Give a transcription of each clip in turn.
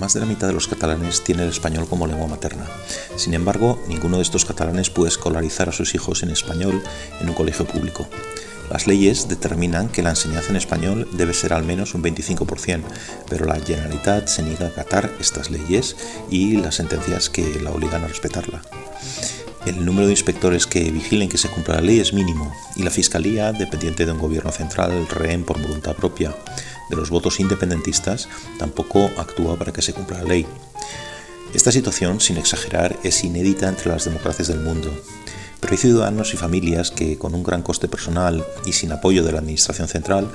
Más de la mitad de los catalanes tiene el español como lengua materna. Sin embargo, ninguno de estos catalanes puede escolarizar a sus hijos en español en un colegio público. Las leyes determinan que la enseñanza en español debe ser al menos un 25%, pero la Generalitat se niega a acatar estas leyes y las sentencias que la obligan a respetarla. El número de inspectores que vigilen que se cumpla la ley es mínimo y la Fiscalía, dependiente de un gobierno central rehén por voluntad propia de los votos independentistas, tampoco actúa para que se cumpla la ley. Esta situación, sin exagerar, es inédita entre las democracias del mundo. Pero hay ciudadanos y familias que, con un gran coste personal y sin apoyo de la Administración central,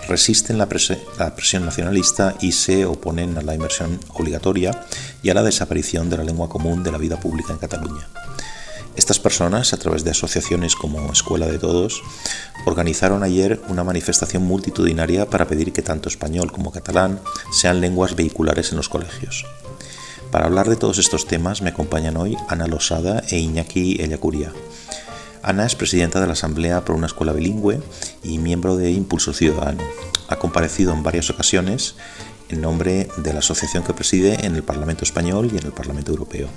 resisten la presión nacionalista y se oponen a la inmersión obligatoria y a la desaparición de la lengua común de la vida pública en Cataluña. Estas personas, a través de asociaciones como Escuela de Todos, organizaron ayer una manifestación multitudinaria para pedir que tanto español como catalán sean lenguas vehiculares en los colegios. Para hablar de todos estos temas me acompañan hoy Ana Losada e Iñaki Ellacuría. Ana es presidenta de la Asamblea por una Escuela Bilingüe y miembro de Impulso Ciudadano. Ha comparecido en varias ocasiones en nombre de la asociación que preside en el Parlamento Español y en el Parlamento Europeo.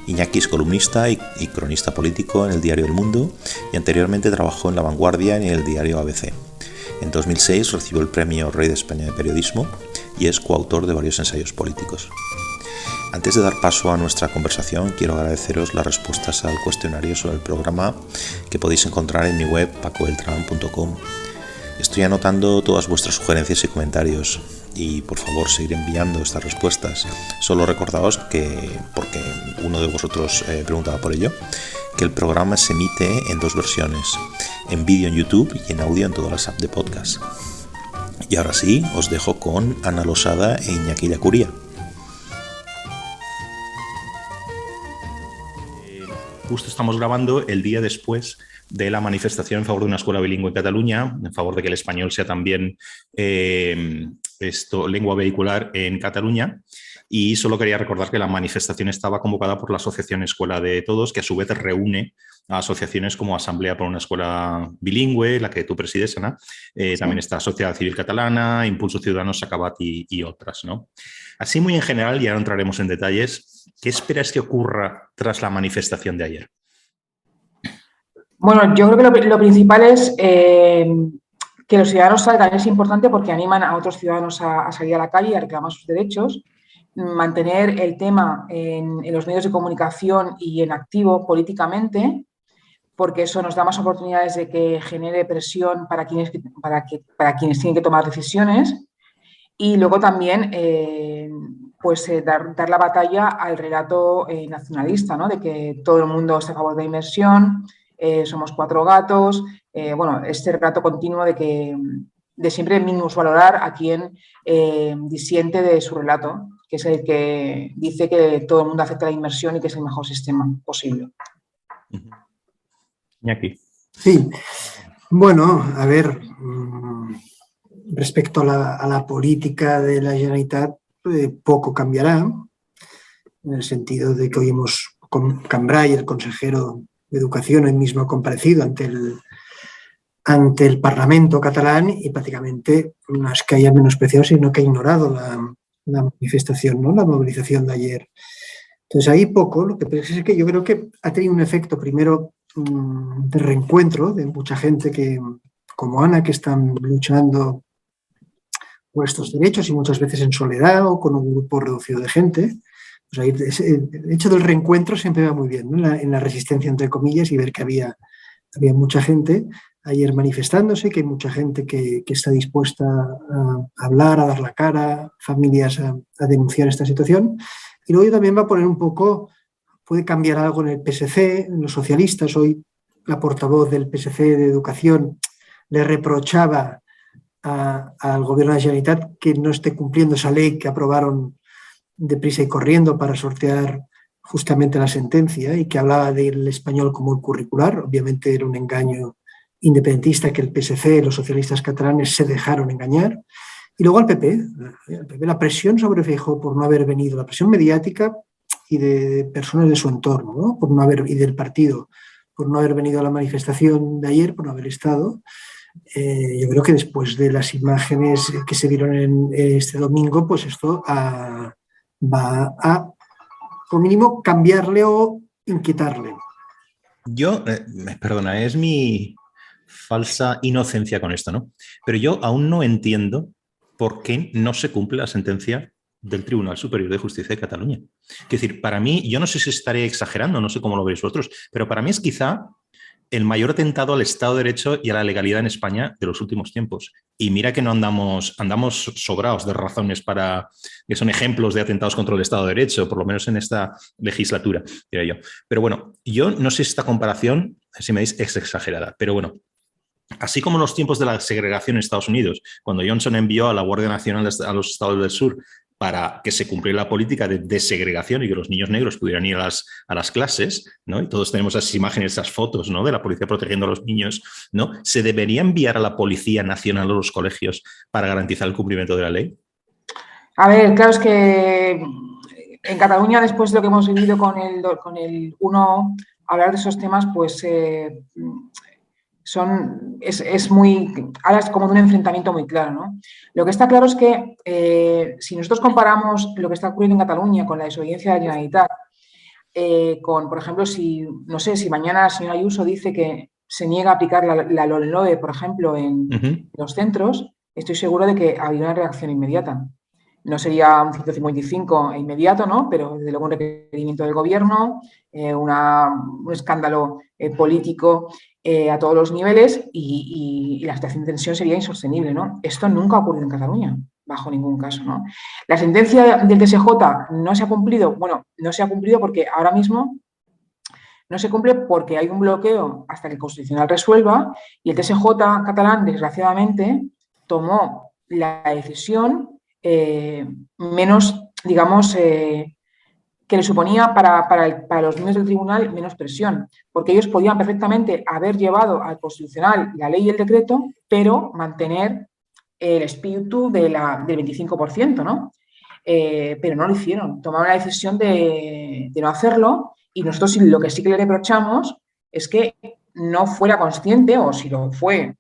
Iñaki es columnista y cronista político en el diario El Mundo y anteriormente trabajó en La Vanguardia y en el diario ABC. En 2006 recibió el premio Rey de España de Periodismo y es coautor de varios ensayos políticos. Antes de dar paso a nuestra conversación, quiero agradeceros las respuestas al cuestionario sobre el programa que podéis encontrar en mi web pacobeltran.com. Estoy anotando todas vuestras sugerencias y comentarios y por favor seguir enviando estas respuestas. Solo recordaos que, porque uno de vosotros preguntaba por ello, que el programa se emite en dos versiones, en vídeo en YouTube y en audio en todas las apps de podcast. Y ahora sí, os dejo con Ana Losada e Iñaki Ellacuría. Justo estamos grabando el día después de la manifestación en favor de una escuela bilingüe en Cataluña, en favor de que el español sea también lengua vehicular en Cataluña. Y solo quería recordar que la manifestación estaba convocada por la Asociación Escuela de Todos, que a su vez reúne a asociaciones como Asamblea por una Escuela Bilingüe, la que tú presides, Ana. Sí. También está Sociedad Civil Catalana, Impulso Ciudadano, Sacabat y otras, ¿no? Así muy en general, y ahora entraremos en detalles, ¿qué esperas que ocurra tras la manifestación de ayer? Bueno, yo creo que lo principal es que los ciudadanos salgan. Es importante porque animan a otros ciudadanos a salir a la calle, a reclamar sus derechos, mantener el tema en los medios de comunicación y en activo políticamente, porque eso nos da más oportunidades de que genere presión para quienes tienen que tomar decisiones. Y luego también dar la batalla al relato nacionalista, ¿no? De que todo el mundo está a favor de la inmersión, somos cuatro gatos, este relato continuo de siempre minusvalorar a quien disiente de su relato, que es el que dice que todo el mundo acepta la inmersión y que es el mejor sistema posible. Iñaki. Sí, bueno, a ver, respecto a la política de la Generalitat, poco cambiará, en el sentido de que hoy con Cambray, el consejero de Educación, él mismo ha comparecido ante el Parlamento catalán y prácticamente no es que haya menospreciado, sino que ha ignorado la manifestación, ¿no? La movilización de ayer. Entonces ahí poco, lo que pasa es que yo creo que ha tenido un efecto primero de reencuentro de mucha gente que, como Ana, que están luchando por estos derechos y muchas veces en soledad o con un grupo reducido de gente. Pues ahí, el hecho del reencuentro siempre va muy bien, ¿no? En la resistencia, entre comillas, y ver que había mucha gente ayer manifestándose, que hay mucha gente que está dispuesta a hablar, a dar la cara, familias a denunciar esta situación. Y luego también va a poner un poco, puede cambiar algo en el PSC, en los socialistas. Hoy la portavoz del PSC de Educación le reprochaba al gobierno de la Generalitat que no esté cumpliendo esa ley que aprobaron deprisa y corriendo para sortear justamente la sentencia y que hablaba del español como un curricular. Obviamente era un engaño independentista que el PSC, los socialistas catalanes, se dejaron engañar. Y luego al PP, la presión sobre Feijóo por no haber venido, la presión mediática y de personas de su entorno, ¿no? Y del partido, por no haber venido a la manifestación de ayer, por no haber estado. Yo creo que después de las imágenes que se vieron este domingo, pues esto ha va a, como mínimo, cambiarle o inquietarle. Yo, perdona, es mi falsa inocencia con esto, ¿no? Pero yo aún no entiendo por qué no se cumple la sentencia del Tribunal Superior de Justicia de Cataluña. Es decir, para mí, yo no sé si estaré exagerando, no sé cómo lo veis vosotros, pero para mí es quizá el mayor atentado al Estado de Derecho y a la legalidad en España de los últimos tiempos. Y mira que no andamos sobrados de razones para que son ejemplos de atentados contra el Estado de Derecho, por lo menos en esta legislatura, diría yo. Pero bueno, yo no sé si esta comparación, si me veis, es exagerada, pero bueno, así como en los tiempos de la segregación en Estados Unidos, cuando Johnson envió a la Guardia Nacional a los estados del sur para que se cumpliera la política de desegregación y que los niños negros pudieran ir a las clases, ¿no? Y todos tenemos esas imágenes, esas fotos, ¿no?, de la policía protegiendo a los niños, ¿no? ¿Se debería enviar a la Policía Nacional a los colegios para garantizar el cumplimiento de la ley? A ver, claro, es que en Cataluña, después de lo que hemos vivido con el 1, hablar de esos temas, pues ahora es como de un enfrentamiento muy claro, ¿no? Lo que está claro es que si nosotros comparamos lo que está ocurriendo en Cataluña con la desobediencia de la Generalitat, por ejemplo, si mañana la señora Ayuso dice que se niega a aplicar la LOMLOE, por ejemplo, en los centros, estoy seguro de que habría una reacción inmediata. No sería un 155 inmediato, ¿no? Pero desde luego un requerimiento del gobierno, un escándalo político a todos los niveles y la situación de tensión sería insostenible, ¿no? Esto nunca ha ocurrido en Cataluña, bajo ningún caso, ¿no? La sentencia del TSJ no se ha cumplido, bueno, no se ha cumplido porque ahora mismo no se cumple porque hay un bloqueo hasta que el Constitucional resuelva y el TSJ catalán, desgraciadamente, tomó la decisión menos, digamos, que le suponía para los miembros del tribunal menos presión, porque ellos podían perfectamente haber llevado al Constitucional la ley y el decreto, pero mantener el espíritu del 25%, ¿no? Pero no lo hicieron, tomaron la decisión de no hacerlo y nosotros lo que sí que le reprochamos es que no fuera consciente, o si lo fue,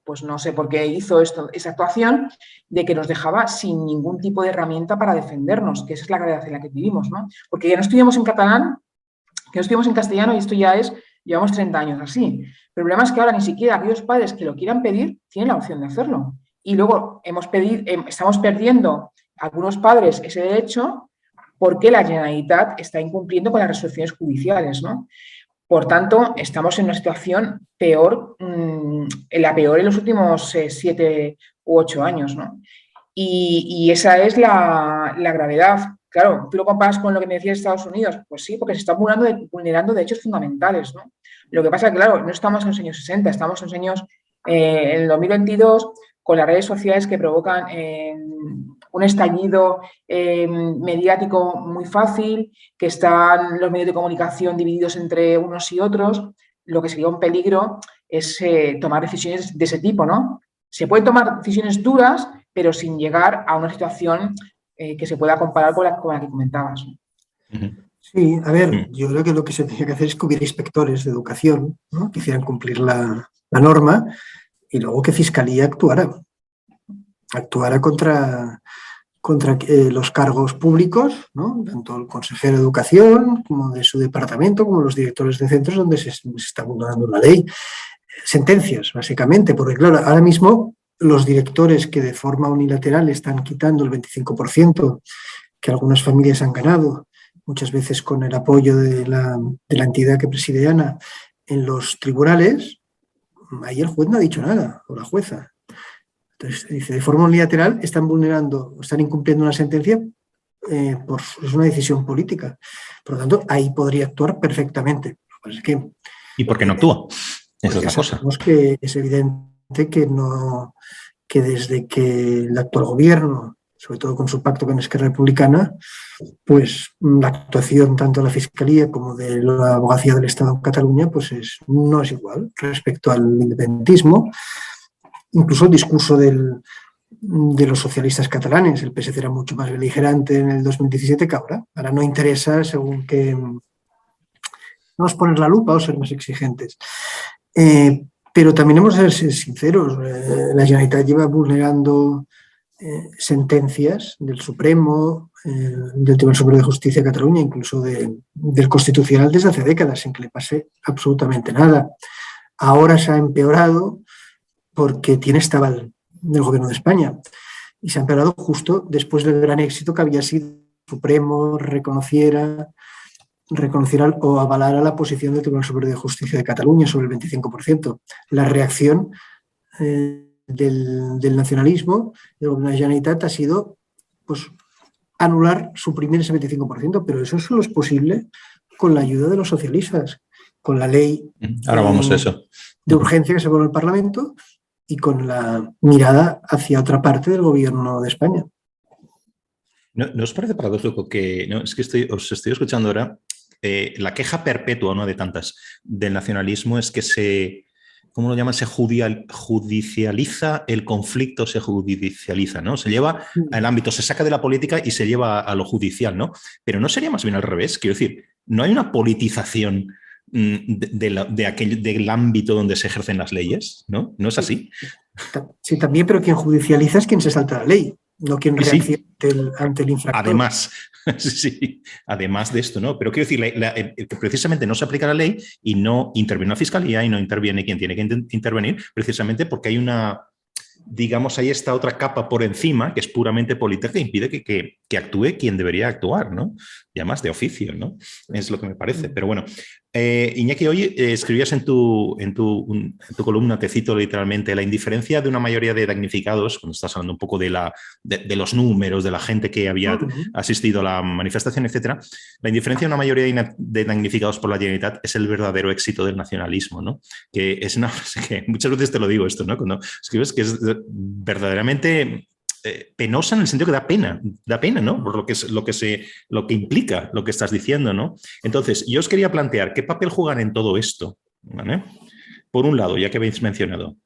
pues no sé por qué hizo esa actuación, de que nos dejaba sin ningún tipo de herramienta para defendernos, que esa es la gravedad en la que vivimos, ¿no? Porque ya no estudiamos en catalán, que no estudiamos en castellano y esto llevamos 30 años así. El problema es que ahora ni siquiera aquellos padres que lo quieran pedir tienen la opción de hacerlo. Y luego estamos perdiendo algunos padres ese derecho porque la Generalitat está incumpliendo con las resoluciones judiciales, ¿no? Por tanto, estamos en una situación peor, la peor en los últimos 7 u 8 años, ¿no? Y esa es la gravedad. Claro, tú lo comparas con lo que me decía Estados Unidos, pues sí, porque se están vulnerando derechos fundamentales, ¿no? Lo que pasa es que, claro, no estamos en los años 60, estamos en los años, en el 2022, con las redes sociales que provocan un estallido mediático muy fácil, que están los medios de comunicación divididos entre unos y otros. Lo que sería un peligro es tomar decisiones de ese tipo, ¿no? Se pueden tomar decisiones duras, pero sin llegar a una situación que se pueda comparar con la que comentabas. Sí, a ver, yo creo que lo que se tenía que hacer es que hubiera inspectores de educación, ¿no?, que hicieran cumplir la norma y luego que Fiscalía actuara contra los cargos públicos, ¿no?, tanto el consejero de Educación como de su departamento, como los directores de centros donde se está vulnerando la ley. Sentencias, básicamente, porque claro, ahora mismo los directores que de forma unilateral están quitando el 25% que algunas familias han ganado, muchas veces con el apoyo de la entidad que preside Ana en los tribunales, ahí el juez no ha dicho nada, o la jueza. Entonces, dice, de forma unilateral están vulnerando, están incumpliendo una sentencia, es una decisión política. Por lo tanto, ahí podría actuar perfectamente. ¿Y por qué no actúa? Esa es la cosa. Sabemos que es evidente que desde que el actual gobierno, sobre todo con su pacto con Esquerra Republicana, pues la actuación tanto de la Fiscalía como de la Abogacía del Estado en Cataluña pues no es igual respecto al independentismo. Incluso el discurso de los socialistas catalanes, el PSC era mucho más beligerante en el 2017 que ahora. Ahora no interesa según que vamos a poner la lupa o ser más exigentes. Pero también hemos de ser sinceros, la Generalitat lleva vulnerando sentencias del Supremo, del Tribunal Superior de Justicia de Cataluña, incluso del Constitucional desde hace décadas, sin que le pase absolutamente nada. Ahora se ha empeorado porque tiene este aval del Gobierno de España y se ha empeorado justo después del gran éxito que había sido el Supremo reconociera o avalara la posición del Tribunal Superior de Justicia de Cataluña sobre el 25%. La reacción del nacionalismo, del Gobierno de la Generalitat, ha sido pues, anular, suprimir ese 25%, pero eso solo es posible con la ayuda de los socialistas, con la ley Ahora vamos a eso. de urgencia que se pone en el Parlamento y con la mirada hacia otra parte del Gobierno de España. ¿No os parece paradójico que, no, es que os estoy escuchando ahora, la queja perpetua, una de tantas, del nacionalismo es que se, ¿cómo lo llaman? Se judicializa el conflicto, se judicializa, ¿no? Se lleva al ámbito, se saca de la política y se lleva a lo judicial, ¿no? Pero ¿no sería más bien al revés? Quiero decir, ¿no hay una politización del ámbito donde se ejercen las leyes? ¿No? ¿No es así? Sí, también, pero quien judicializa es quien se salta la ley, no quien reacciona ante el infractor. Además, sí, además de esto, ¿no? Pero quiero decir, que precisamente no se aplica la ley y no interviene la fiscalía y no interviene quien tiene que intervenir, precisamente porque hay una, digamos, hay esta otra capa por encima que es puramente política que impide que actúe quien debería actuar, ¿no? Y además de oficio, ¿no? Es lo que me parece. Pero bueno, Iñaki, hoy escribías en tu columna, te cito literalmente, la indiferencia de una mayoría de damnificados, cuando estás hablando un poco de los números, de la gente que había asistido a la manifestación, etcétera, la indiferencia de una mayoría de damnificados por la Generalitat es el verdadero éxito del nacionalismo, ¿no? Que es una frase que muchas veces te lo digo esto, ¿no? Cuando escribes que es verdaderamente penosa en el sentido que da pena, ¿no? Por lo que implica lo que estás diciendo, ¿no? Entonces, yo os quería plantear qué papel juegan en todo esto, ¿vale? Por un lado, ya que habéis mencionado,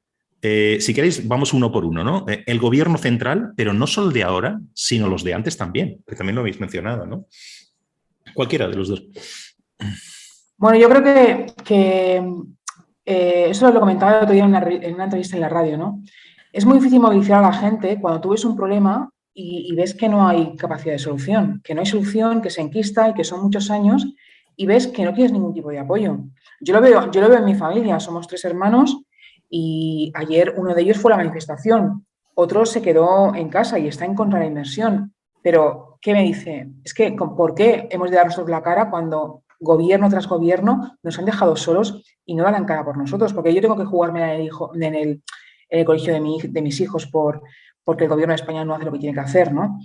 si queréis, vamos uno por uno, ¿no? El gobierno central, pero no solo el de ahora, sino los de antes también, que también lo habéis mencionado, ¿no? Cualquiera de los dos. Bueno, yo creo que eso lo comentaba el otro día en una entrevista en la radio, ¿no? Es muy difícil movilizar a la gente cuando tú ves un problema y ves que no hay capacidad de solución, que no hay solución, que se enquista y que son muchos años y ves que no tienes ningún tipo de apoyo. Yo lo veo en mi familia, somos 3 hermanos y ayer uno de ellos fue a la manifestación, otro se quedó en casa y está en contra de la inversión. Pero, ¿qué me dice? Es que, ¿por qué hemos de darnos la cara cuando gobierno tras gobierno nos han dejado solos y no dan la cara por nosotros? Porque yo tengo que jugarme en el colegio de mis hijos porque el gobierno de España no hace lo que tiene que hacer, ¿no?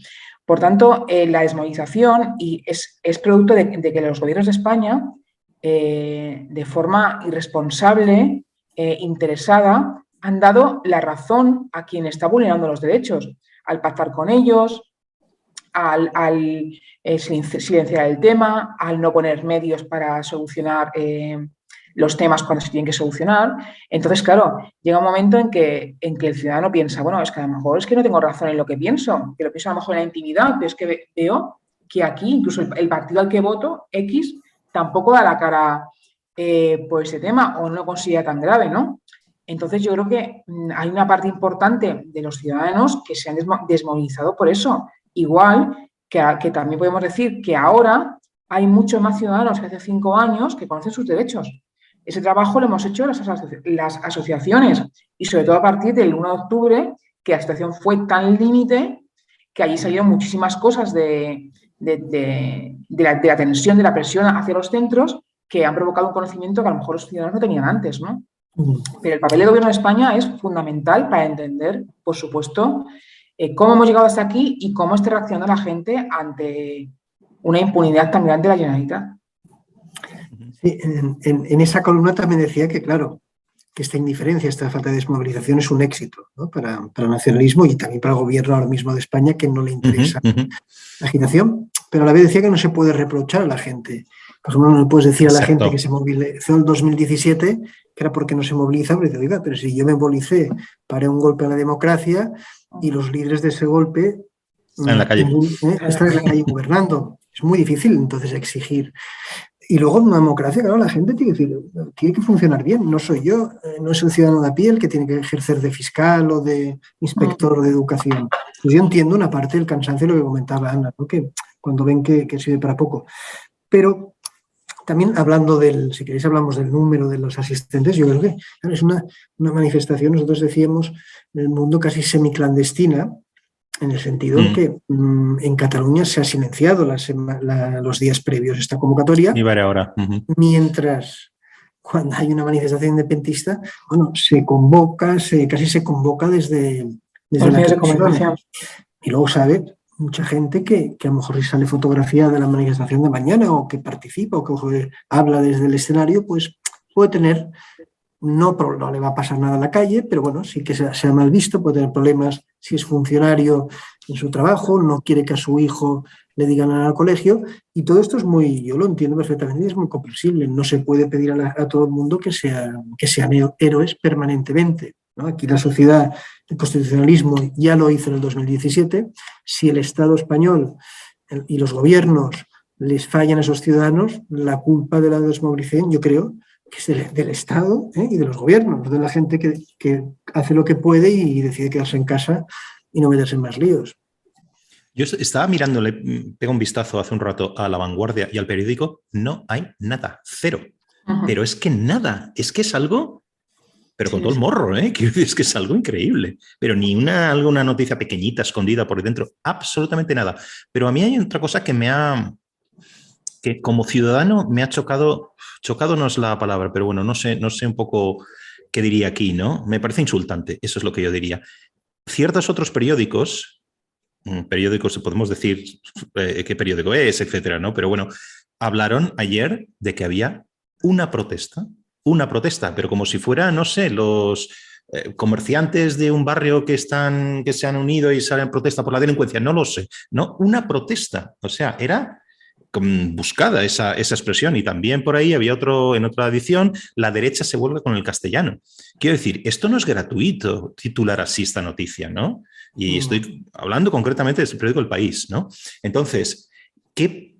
Por tanto, la desmovilización es producto de que los gobiernos de España, de forma irresponsable, interesada, han dado la razón a quien está vulnerando los derechos, al pactar con ellos, al silenciar el tema, al no poner medios para solucionar los temas cuando se tienen que solucionar. Entonces, claro, llega un momento en que el ciudadano piensa, bueno, es que a lo mejor es que no tengo razón en lo que pienso, que lo pienso a lo mejor en la intimidad, pero es que veo que aquí, incluso el partido al que voto, X, tampoco da la cara por ese tema o no lo considera tan grave, ¿no? Entonces, yo creo que hay una parte importante de los ciudadanos que se han desmovilizado por eso. Igual que también podemos decir que ahora hay muchos más ciudadanos que hace 5 años que conocen sus derechos. Ese trabajo lo hemos hecho las asociaciones y sobre todo a partir del 1 de octubre, que la situación fue tan límite que allí salieron muchísimas cosas de la tensión, de la presión hacia los centros que han provocado un conocimiento que a lo mejor los ciudadanos no tenían antes, ¿no? Pero el papel del Gobierno de España es fundamental para entender, por supuesto, cómo hemos llegado hasta aquí y cómo está reaccionando la gente ante una impunidad tan grande de la Generalitat. Sí, en esa columna también decía que, claro, que esta indiferencia, esta falta de desmovilización es un éxito, ¿no? para el nacionalismo y también para el gobierno ahora mismo de España, que no le interesa la agitación, pero a la vez decía que no se puede reprochar a la gente. Por ejemplo, no le puedes decir a la gente que se movilizó en 2017 que era porque no se moviliza, pero dice, oiga, pero si yo me movilicé para un golpe a la democracia y los líderes de ese golpe están en la calle, están en la calle gobernando. Es muy difícil entonces exigir. Y luego en una democracia, claro, la gente tiene que funcionar bien. No soy yo, no es el ciudadano de a pie el que tiene que ejercer de fiscal o de inspector de educación. Pues yo entiendo una parte del cansancio de lo que comentaba Ana, ¿no? Que cuando ven que sirve para poco. Pero también hablando si queréis hablamos del número de los asistentes, yo creo que es una manifestación, nosotros decíamos, en el mundo casi semiclandestina, en el sentido en que en Cataluña se ha silenciado los días previos a esta convocatoria, Iba a ir ahora. mientras cuando hay una manifestación independentista, bueno, se convoca, casi se convoca desde la televisión. Y luego sabe mucha gente que a lo mejor sale fotografía de la manifestación de mañana o que participa o que habla desde el escenario, pues puede tener, no le va a pasar nada en la calle, pero bueno, sí que sea mal visto, puede tener problemas si es funcionario en su trabajo, no quiere que a su hijo le digan nada al colegio, y todo esto yo lo entiendo perfectamente, es muy comprensible. No se puede pedir a todo el mundo que sean héroes permanentemente, ¿no? Aquí la sociedad, el constitucionalismo ya lo hizo en el 2017. Si el Estado español y los gobiernos les fallan a esos ciudadanos, la culpa de la desmovilización, yo creo, que es del Estado y de los gobiernos, de la gente que hace lo que puede y decide quedarse en casa y no meterse en más líos. Yo estaba mirándole, pego un vistazo hace un rato a La Vanguardia y al periódico, no hay nada, cero. Pero es que nada, es que es algo, pero con todo el morro, quiero decir, es que es algo increíble. Pero ni alguna noticia pequeñita, escondida por dentro, absolutamente nada. Pero a mí hay otra cosa que como ciudadano me ha chocado no es la palabra, pero bueno, no sé un poco qué diría aquí, ¿no? Me parece insultante, eso es lo que yo diría. Ciertos otros periódicos podemos decir qué periódico es, etcétera, ¿no? Pero bueno, hablaron ayer de que había una protesta, pero como si fuera, no sé, los comerciantes de un barrio que se han unido y salen en protesta por la delincuencia, no lo sé, ¿no? Una protesta, o sea, era buscada esa expresión, y también por ahí había en otra edición, la derecha se vuelve con el castellano. Quiero decir, esto no es gratuito titular así esta noticia, ¿no? Y estoy hablando concretamente del periódico El País, ¿no? Entonces, ¿qué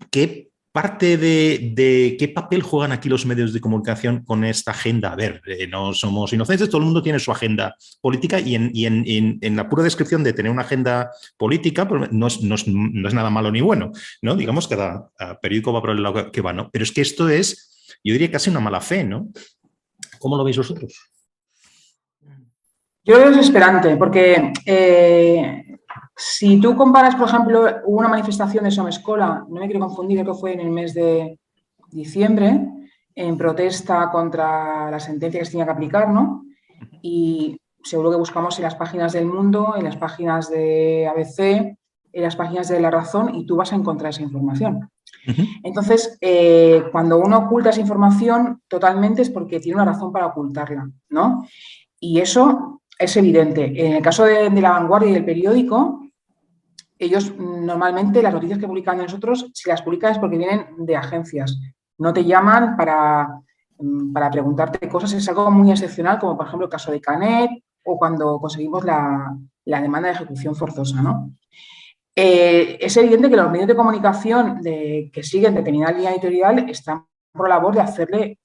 parte de qué papel juegan aquí los medios de comunicación con esta agenda? A ver, no somos inocentes, todo el mundo tiene su agenda política, y en la pura descripción de tener una agenda política pues no es nada malo ni bueno, ¿no? Digamos, cada periódico va por el lado que va, ¿no? Pero es que esto es, yo diría, casi una mala fe, ¿no? ¿Cómo lo veis vosotros? Yo creo que es desesperante, porque si tú comparas, por ejemplo, hubo una manifestación de Somescola, no me quiero confundir, creo que fue en el mes de diciembre, en protesta contra la sentencia que se tenía que aplicar, ¿no? Y seguro que buscamos en las páginas del Mundo, en las páginas de ABC, en las páginas de La Razón, y tú vas a encontrar esa información. Entonces, cuando uno oculta esa información, totalmente es porque tiene una razón para ocultarla, ¿no? Y eso es evidente. En el caso de La Vanguardia y del periódico, ellos normalmente las noticias que publican de nosotros, si las publican es porque vienen de agencias. No te llaman para preguntarte cosas. Es algo muy excepcional, como por ejemplo el caso de Canet o cuando conseguimos la demanda de ejecución forzosa, ¿no? Es evidente que los medios de comunicación que siguen determinada línea editorial están por la labor de hacerle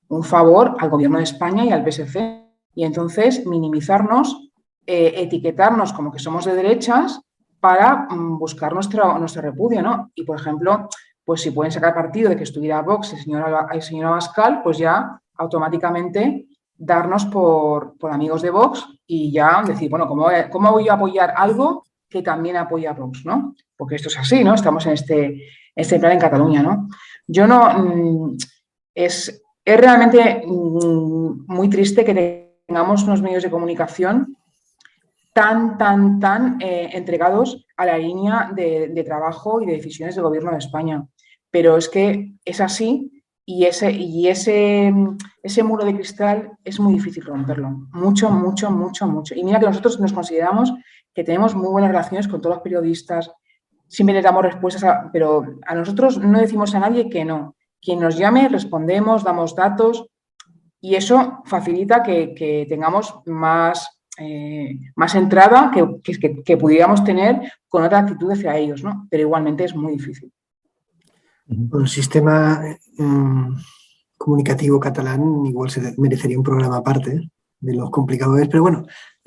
un favor al Gobierno de España y al PSC. Y entonces minimizarnos, etiquetarnos como que somos de derechas para buscar nuestro repudio, ¿no? Y, por ejemplo, pues si pueden sacar partido de que estuviera Vox el señor Abascal, pues ya automáticamente darnos por amigos de Vox y ya decir, bueno, ¿cómo voy a apoyar algo que también apoya a Vox, ¿no? Porque esto es así, ¿no? Estamos en este plan en Cataluña, ¿no? Yo no... Es realmente muy triste que tengamos unos medios de comunicación tan entregados a la línea de trabajo y de decisiones del Gobierno de España. Pero es que es así, y ese muro de cristal es muy difícil romperlo. Mucho. Y mira que nosotros nos consideramos que tenemos muy buenas relaciones con todos los periodistas, siempre les damos respuestas, pero a nosotros no decimos a nadie que no. Quien nos llame, respondemos, damos datos, y eso facilita que tengamos más entrada que pudiéramos tener con otra actitud hacia ellos, ¿no? Pero igualmente es muy difícil. El sistema comunicativo catalán igual se merecería un programa aparte. lo complicado que es, pero bueno.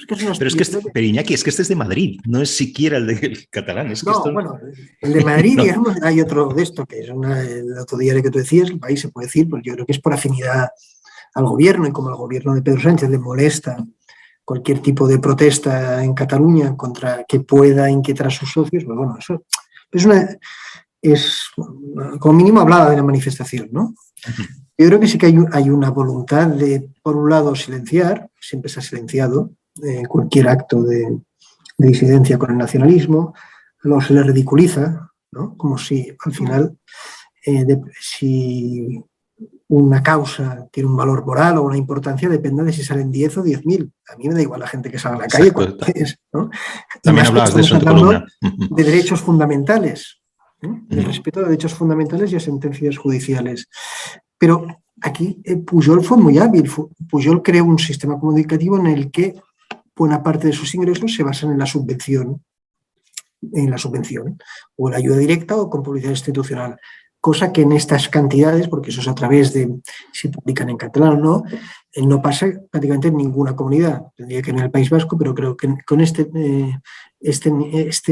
Pero Iñaki, es que este es de Madrid, no es siquiera el catalán. Es que no, esto... bueno, el de Madrid, no. digamos, hay otro de esto, que es el otro diario que tú decías, El País se puede decir, pues yo creo que es por afinidad al gobierno, y como al gobierno de Pedro Sánchez le molesta cualquier tipo de protesta en Cataluña contra que pueda inquietar a sus socios, pues bueno, eso como mínimo hablaba de la manifestación, ¿no? Yo creo que sí que hay una voluntad de, por un lado, silenciar, siempre se ha silenciado cualquier acto de disidencia con el nacionalismo, luego se le ridiculiza, ¿no? Como si al final, si una causa tiene un valor moral o una importancia, depende de si salen 10 o 10.000. A mí me da igual la gente que salga a la calle cuando es, ¿no? También hablabas de eso en tu columna. De derechos fundamentales, el respeto de derechos fundamentales y a sentencias judiciales. Pero aquí Pujol fue muy hábil. Pujol creó un sistema comunicativo en el que buena parte de sus ingresos se basan en la subvención o en la ayuda directa o con publicidad institucional. Cosa que en estas cantidades, porque eso es a través de si publican en catalán o no pasa prácticamente en ninguna comunidad. Tendría que en el País Vasco, pero creo que con este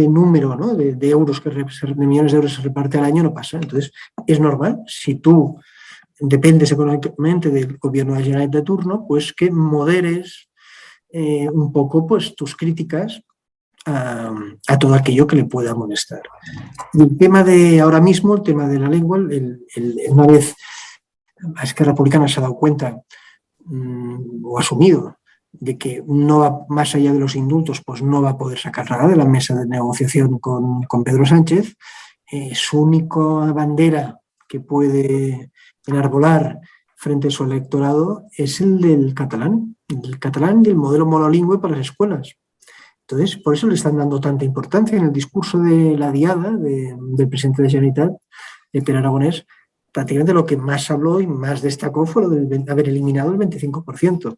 número, ¿no? de euros, de millones de euros se reparte al año, no pasa. Entonces, es normal, si tú dependes económicamente del gobierno de la Generalitat de turno, pues que moderes un poco pues, tus críticas a todo aquello que le pueda molestar. Y el tema de ahora mismo, el tema de la lengua, una vez Esquerra Republicana se ha dado cuenta o asumido de que no va más allá de los indultos, pues no va a poder sacar nada de la mesa de negociación con Pedro Sánchez. Su única bandera que puede enarbolar frente a su electorado es el del catalán y el modelo monolingüe para las escuelas. Entonces, por eso le están dando tanta importancia. En el discurso de la diada del presidente de Generalitat, Pere Aragonès, prácticamente lo que más habló y más destacó fue lo de haber eliminado el 25%.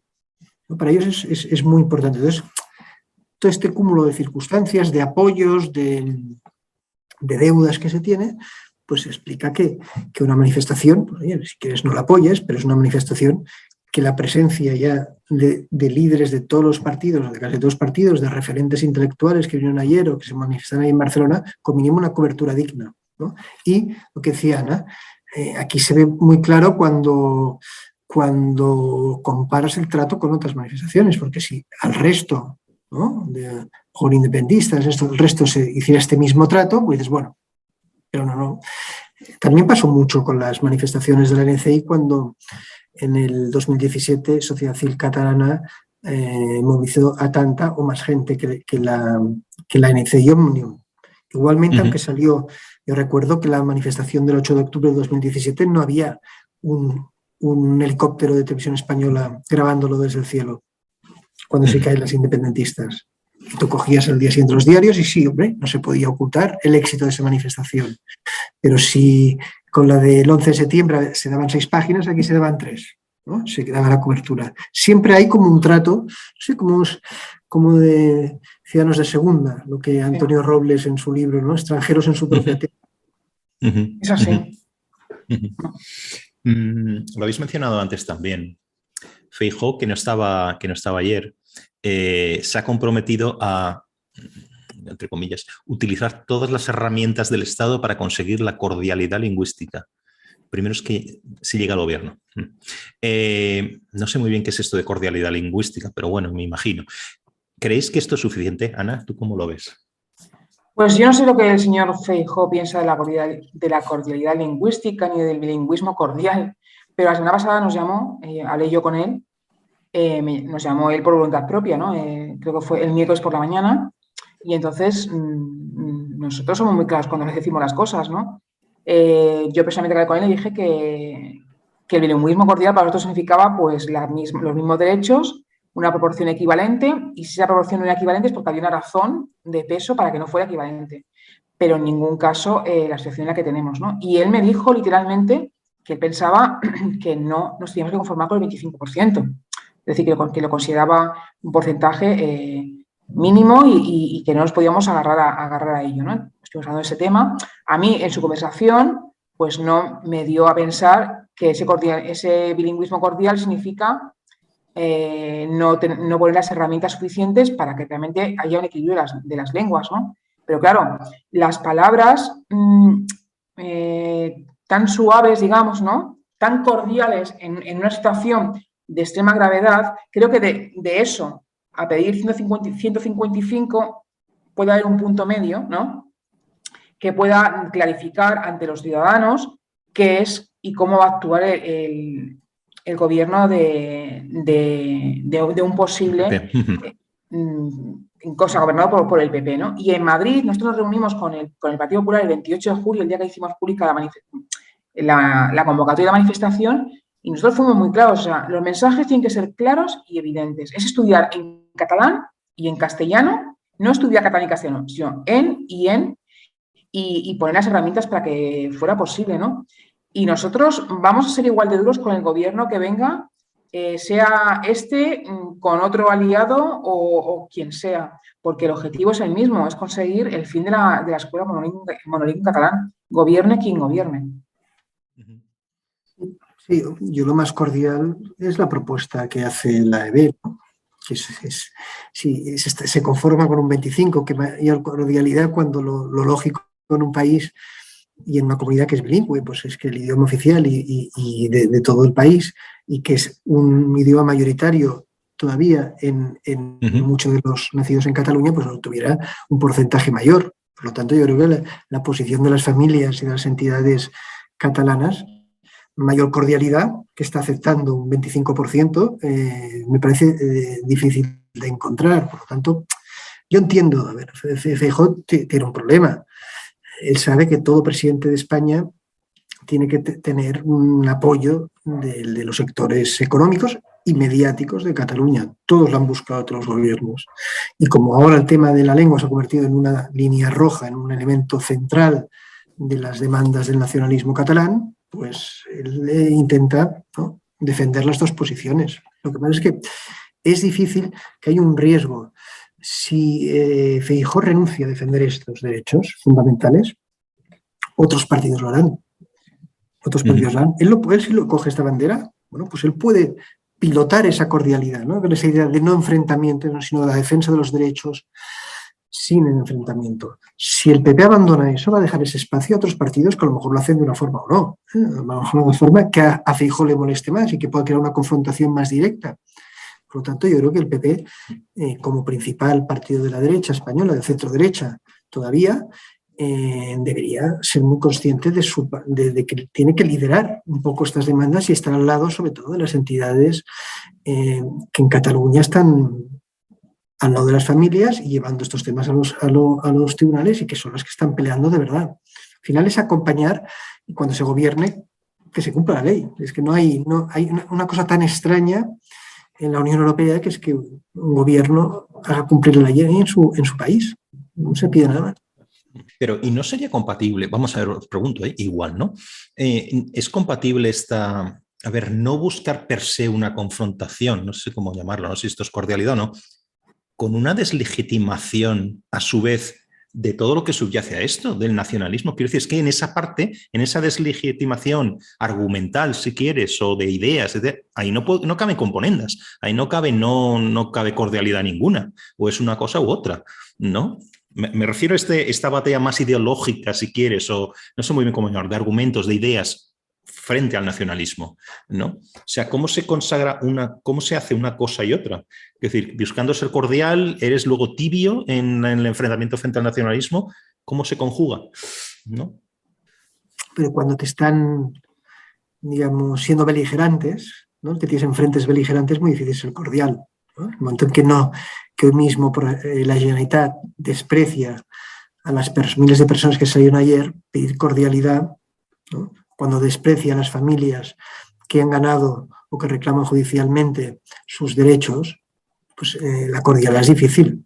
Para ellos es muy importante. Entonces, todo este cúmulo de circunstancias, de apoyos, de deudas que se tiene, pues explica que una manifestación, pues, oye, si quieres no la apoyes, pero es una manifestación que la presencia ya de líderes de todos los partidos, de casi todos los partidos, de referentes intelectuales que vinieron ayer o que se manifestaron ahí en Barcelona, con mínimo una cobertura digna, ¿no? Y lo que decía Ana, aquí se ve muy claro cuando comparas el trato con otras manifestaciones, porque si al resto, ¿no? Con independentistas, el resto se hiciera este mismo trato, pues dices, bueno, pero no. También pasó mucho con las manifestaciones de la NCI cuando en el 2017 Sociedad Civil Catalana movilizó a tanta o más gente que la NCI Òmnium. Igualmente, aunque salió, yo recuerdo que la manifestación del 8 de octubre de 2017 no había un helicóptero de televisión española grabándolo desde el cielo cuando se caen las independentistas. Y tú cogías el día siguiente los diarios y sí, hombre, no se podía ocultar el éxito de esa manifestación. Pero si con la del 11 de septiembre se daban 6 páginas, aquí se daban 3, ¿no? Se quedaba la cobertura. Siempre hay como un trato, no sé, como de ciudadanos de segunda, lo que Antonio Robles en su libro, ¿no? Extranjeros en su propia tierra. Es así. Lo habéis mencionado antes también. Feijóo, que no estaba ayer, se ha comprometido a, entre comillas, utilizar todas las herramientas del Estado para conseguir la cordialidad lingüística. Primero es que si llega al gobierno. No sé muy bien qué es esto de cordialidad lingüística, pero bueno, me imagino. ¿Creéis que esto es suficiente? Ana, ¿tú cómo lo ves? Pues yo no sé lo que el señor Feijóo piensa de la cordialidad lingüística ni del bilingüismo cordial, pero la semana pasada nos llamó, hablé yo con él, nos llamó él por voluntad propia, ¿no? Creo que fue el miércoles por la mañana, y entonces nosotros somos muy claros cuando les decimos las cosas, ¿no? Yo personalmente hablé con él y le dije que el bilingüismo cordial para nosotros significaba pues los mismos derechos, una proporción equivalente, y si esa proporción no era equivalente es porque había una razón de peso para que no fuera equivalente, pero en ningún caso la situación en la que tenemos, ¿no? Y él me dijo literalmente que él pensaba que no nos teníamos que conformar con el 25%, es decir, que lo consideraba un porcentaje mínimo y que no nos podíamos agarrar a ello, ¿no? Estuvimos hablando de ese tema. A mí, en su conversación, pues no me dio a pensar que ese bilingüismo cordial significa no poner las herramientas suficientes para que realmente haya un equilibrio de las lenguas, ¿no? Pero claro, las palabras tan suaves, digamos, ¿no? Tan cordiales en una situación de extrema gravedad, creo que de eso a pedir 155 puede haber un punto medio, ¿no? Que pueda clarificar ante los ciudadanos qué es y cómo va a actuar el gobierno de un posible cosa gobernado por el PP, ¿no? Y en Madrid nosotros nos reunimos con el Partido Popular el 28 de julio, el día que hicimos pública la convocatoria de la manifestación, y nosotros fuimos muy claros, o sea, los mensajes tienen que ser claros y evidentes. Es estudiar en catalán y en castellano, no estudiar catalán y castellano, sino y poner las herramientas para que fuera posible, ¿no? Y nosotros vamos a ser igual de duros con el gobierno que venga, sea con otro aliado o quien sea, porque el objetivo es el mismo, es conseguir el fin de la escuela monolingüe catalán, gobierne quien gobierne. Sí, yo lo más cordial es la propuesta que hace la EB, ¿no? Que se conforma con un 25, que mayor cordialidad cuando lo lógico en un país y en una comunidad que es bilingüe, pues es que el idioma oficial y de todo el país, y que es un idioma mayoritario todavía en muchos de los nacidos en Cataluña, pues tuviera un porcentaje mayor. Por lo tanto, yo creo que la posición de las familias y de las entidades catalanas, mayor cordialidad, que está aceptando un 25%, me parece difícil de encontrar. Por lo tanto, yo entiendo, a ver, Feijóo tiene un problema. Él sabe que todo presidente de España tiene que tener un apoyo de los sectores económicos y mediáticos de Cataluña. Todos lo han buscado, todos los gobiernos. Y como ahora el tema de la lengua se ha convertido en una línea roja, en un elemento central de las demandas del nacionalismo catalán, pues él intenta, ¿no?, defender las dos posiciones. Lo que pasa es que es difícil, que hay un riesgo. Si Feijóo renuncia a defender estos derechos fundamentales, otros partidos lo harán. Otros partidos lo harán. Él si lo coge esta bandera, bueno, pues él puede pilotar esa cordialidad, ¿no? Esa idea de no enfrentamiento, sino de la defensa de los derechos sin el enfrentamiento. Si el PP abandona eso, va a dejar ese espacio a otros partidos que a lo mejor lo hacen de una forma o no. A lo mejor de una forma que a Feijóo le moleste más y que pueda crear una confrontación más directa. Por lo tanto, yo creo que el PP, como principal partido de la derecha española, de centro-derecha todavía, debería ser muy consciente de que tiene que liderar un poco estas demandas y estar al lado, sobre todo, de las entidades que en Cataluña están al lado de las familias y llevando estos temas a los tribunales, y que son las que están peleando de verdad. Al final es acompañar, y cuando se gobierne, que se cumpla la ley. Es que no hay una cosa tan extraña en la Unión Europea, que es que un gobierno haga cumplir la ley en su país. No se pide nada más. Pero, ¿y no sería compatible? Vamos a ver, os pregunto, igual, ¿no? ¿Es compatible no buscar per se una confrontación, no sé cómo llamarlo, no sé si esto es cordialidad o no, con una deslegitimación, a su vez, de todo lo que subyace a esto, del nacionalismo? Quiero decir, es que en esa parte, en esa deslegitimación argumental, si quieres, o de ideas, ahí no caben componendas, ahí no cabe cordialidad ninguna, o es una cosa u otra, ¿no? Me refiero a esta batalla más ideológica, si quieres, o no sé muy bien cómo llamar, de argumentos, de ideas frente al nacionalismo, ¿no? O sea, ¿cómo se consagra cómo se hace una cosa y otra? Es decir, buscando ser cordial, eres luego tibio en el enfrentamiento frente al nacionalismo. ¿Cómo se conjuga? ¿No? Pero cuando te están, digamos, siendo beligerantes, ¿no? Que tienes enfrentes beligerantes, es muy difícil ser cordial, ¿no? El momento en que hoy mismo la Generalitat desprecia a las miles de personas que salieron ayer, pedir cordialidad, ¿no? Cuando desprecia a las familias que han ganado o que reclaman judicialmente sus derechos, pues la cordialidad es difícil.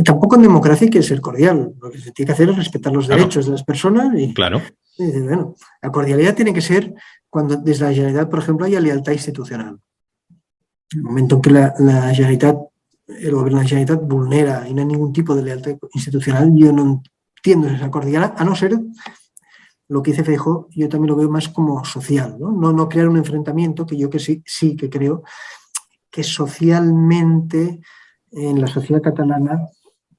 Tampoco en democracia hay que ser cordial. Lo que se tiene que hacer es respetar los derechos de las personas. Y, claro. Bueno, la cordialidad tiene que ser cuando desde la Generalitat, por ejemplo, haya lealtad institucional. En el momento en que el gobierno de la Generalitat vulnera y no hay ningún tipo de lealtad institucional, yo no entiendo esa cordialidad, a no ser lo que dice Feijóo yo también lo veo más como social, no crear un enfrentamiento, que yo que sí que creo que socialmente en la sociedad catalana,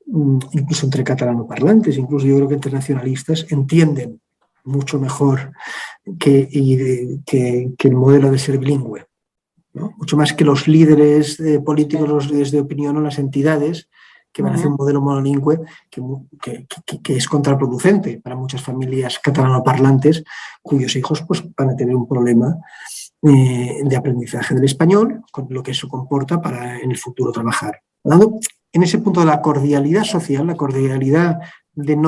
incluso entre catalanoparlantes, incluso yo creo que entre nacionalistas, entienden mucho mejor que el modelo de ser bilingüe, ¿no? Mucho más que los líderes políticos, los líderes de opinión o las entidades que van a hacer un modelo monolingüe que es contraproducente para muchas familias catalanoparlantes cuyos hijos pues, van a tener un problema de aprendizaje del español, con lo que eso comporta para en el futuro trabajar. Hablando en ese punto de la cordialidad social, la cordialidad de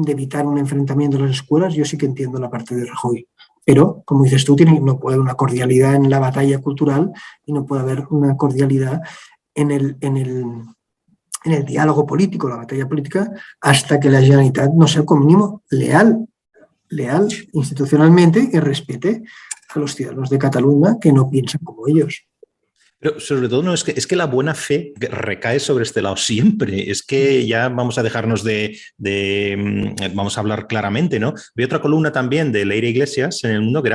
evitar un enfrentamiento en las escuelas, yo sí que entiendo la parte de Rajoy. Pero, como dices tú, no puede haber una cordialidad en la batalla cultural y no puede haber una cordialidad en el diálogo político, la batalla política, hasta que la Generalitat no sea como mínimo leal institucionalmente y respete a los ciudadanos de Cataluña que no piensan como ellos. Pero sobre todo no es que la buena fe recae sobre este lado siempre. Es que ya vamos a dejarnos vamos a hablar claramente, ¿no? Vi otra columna también de Leire Iglesias en El Mundo que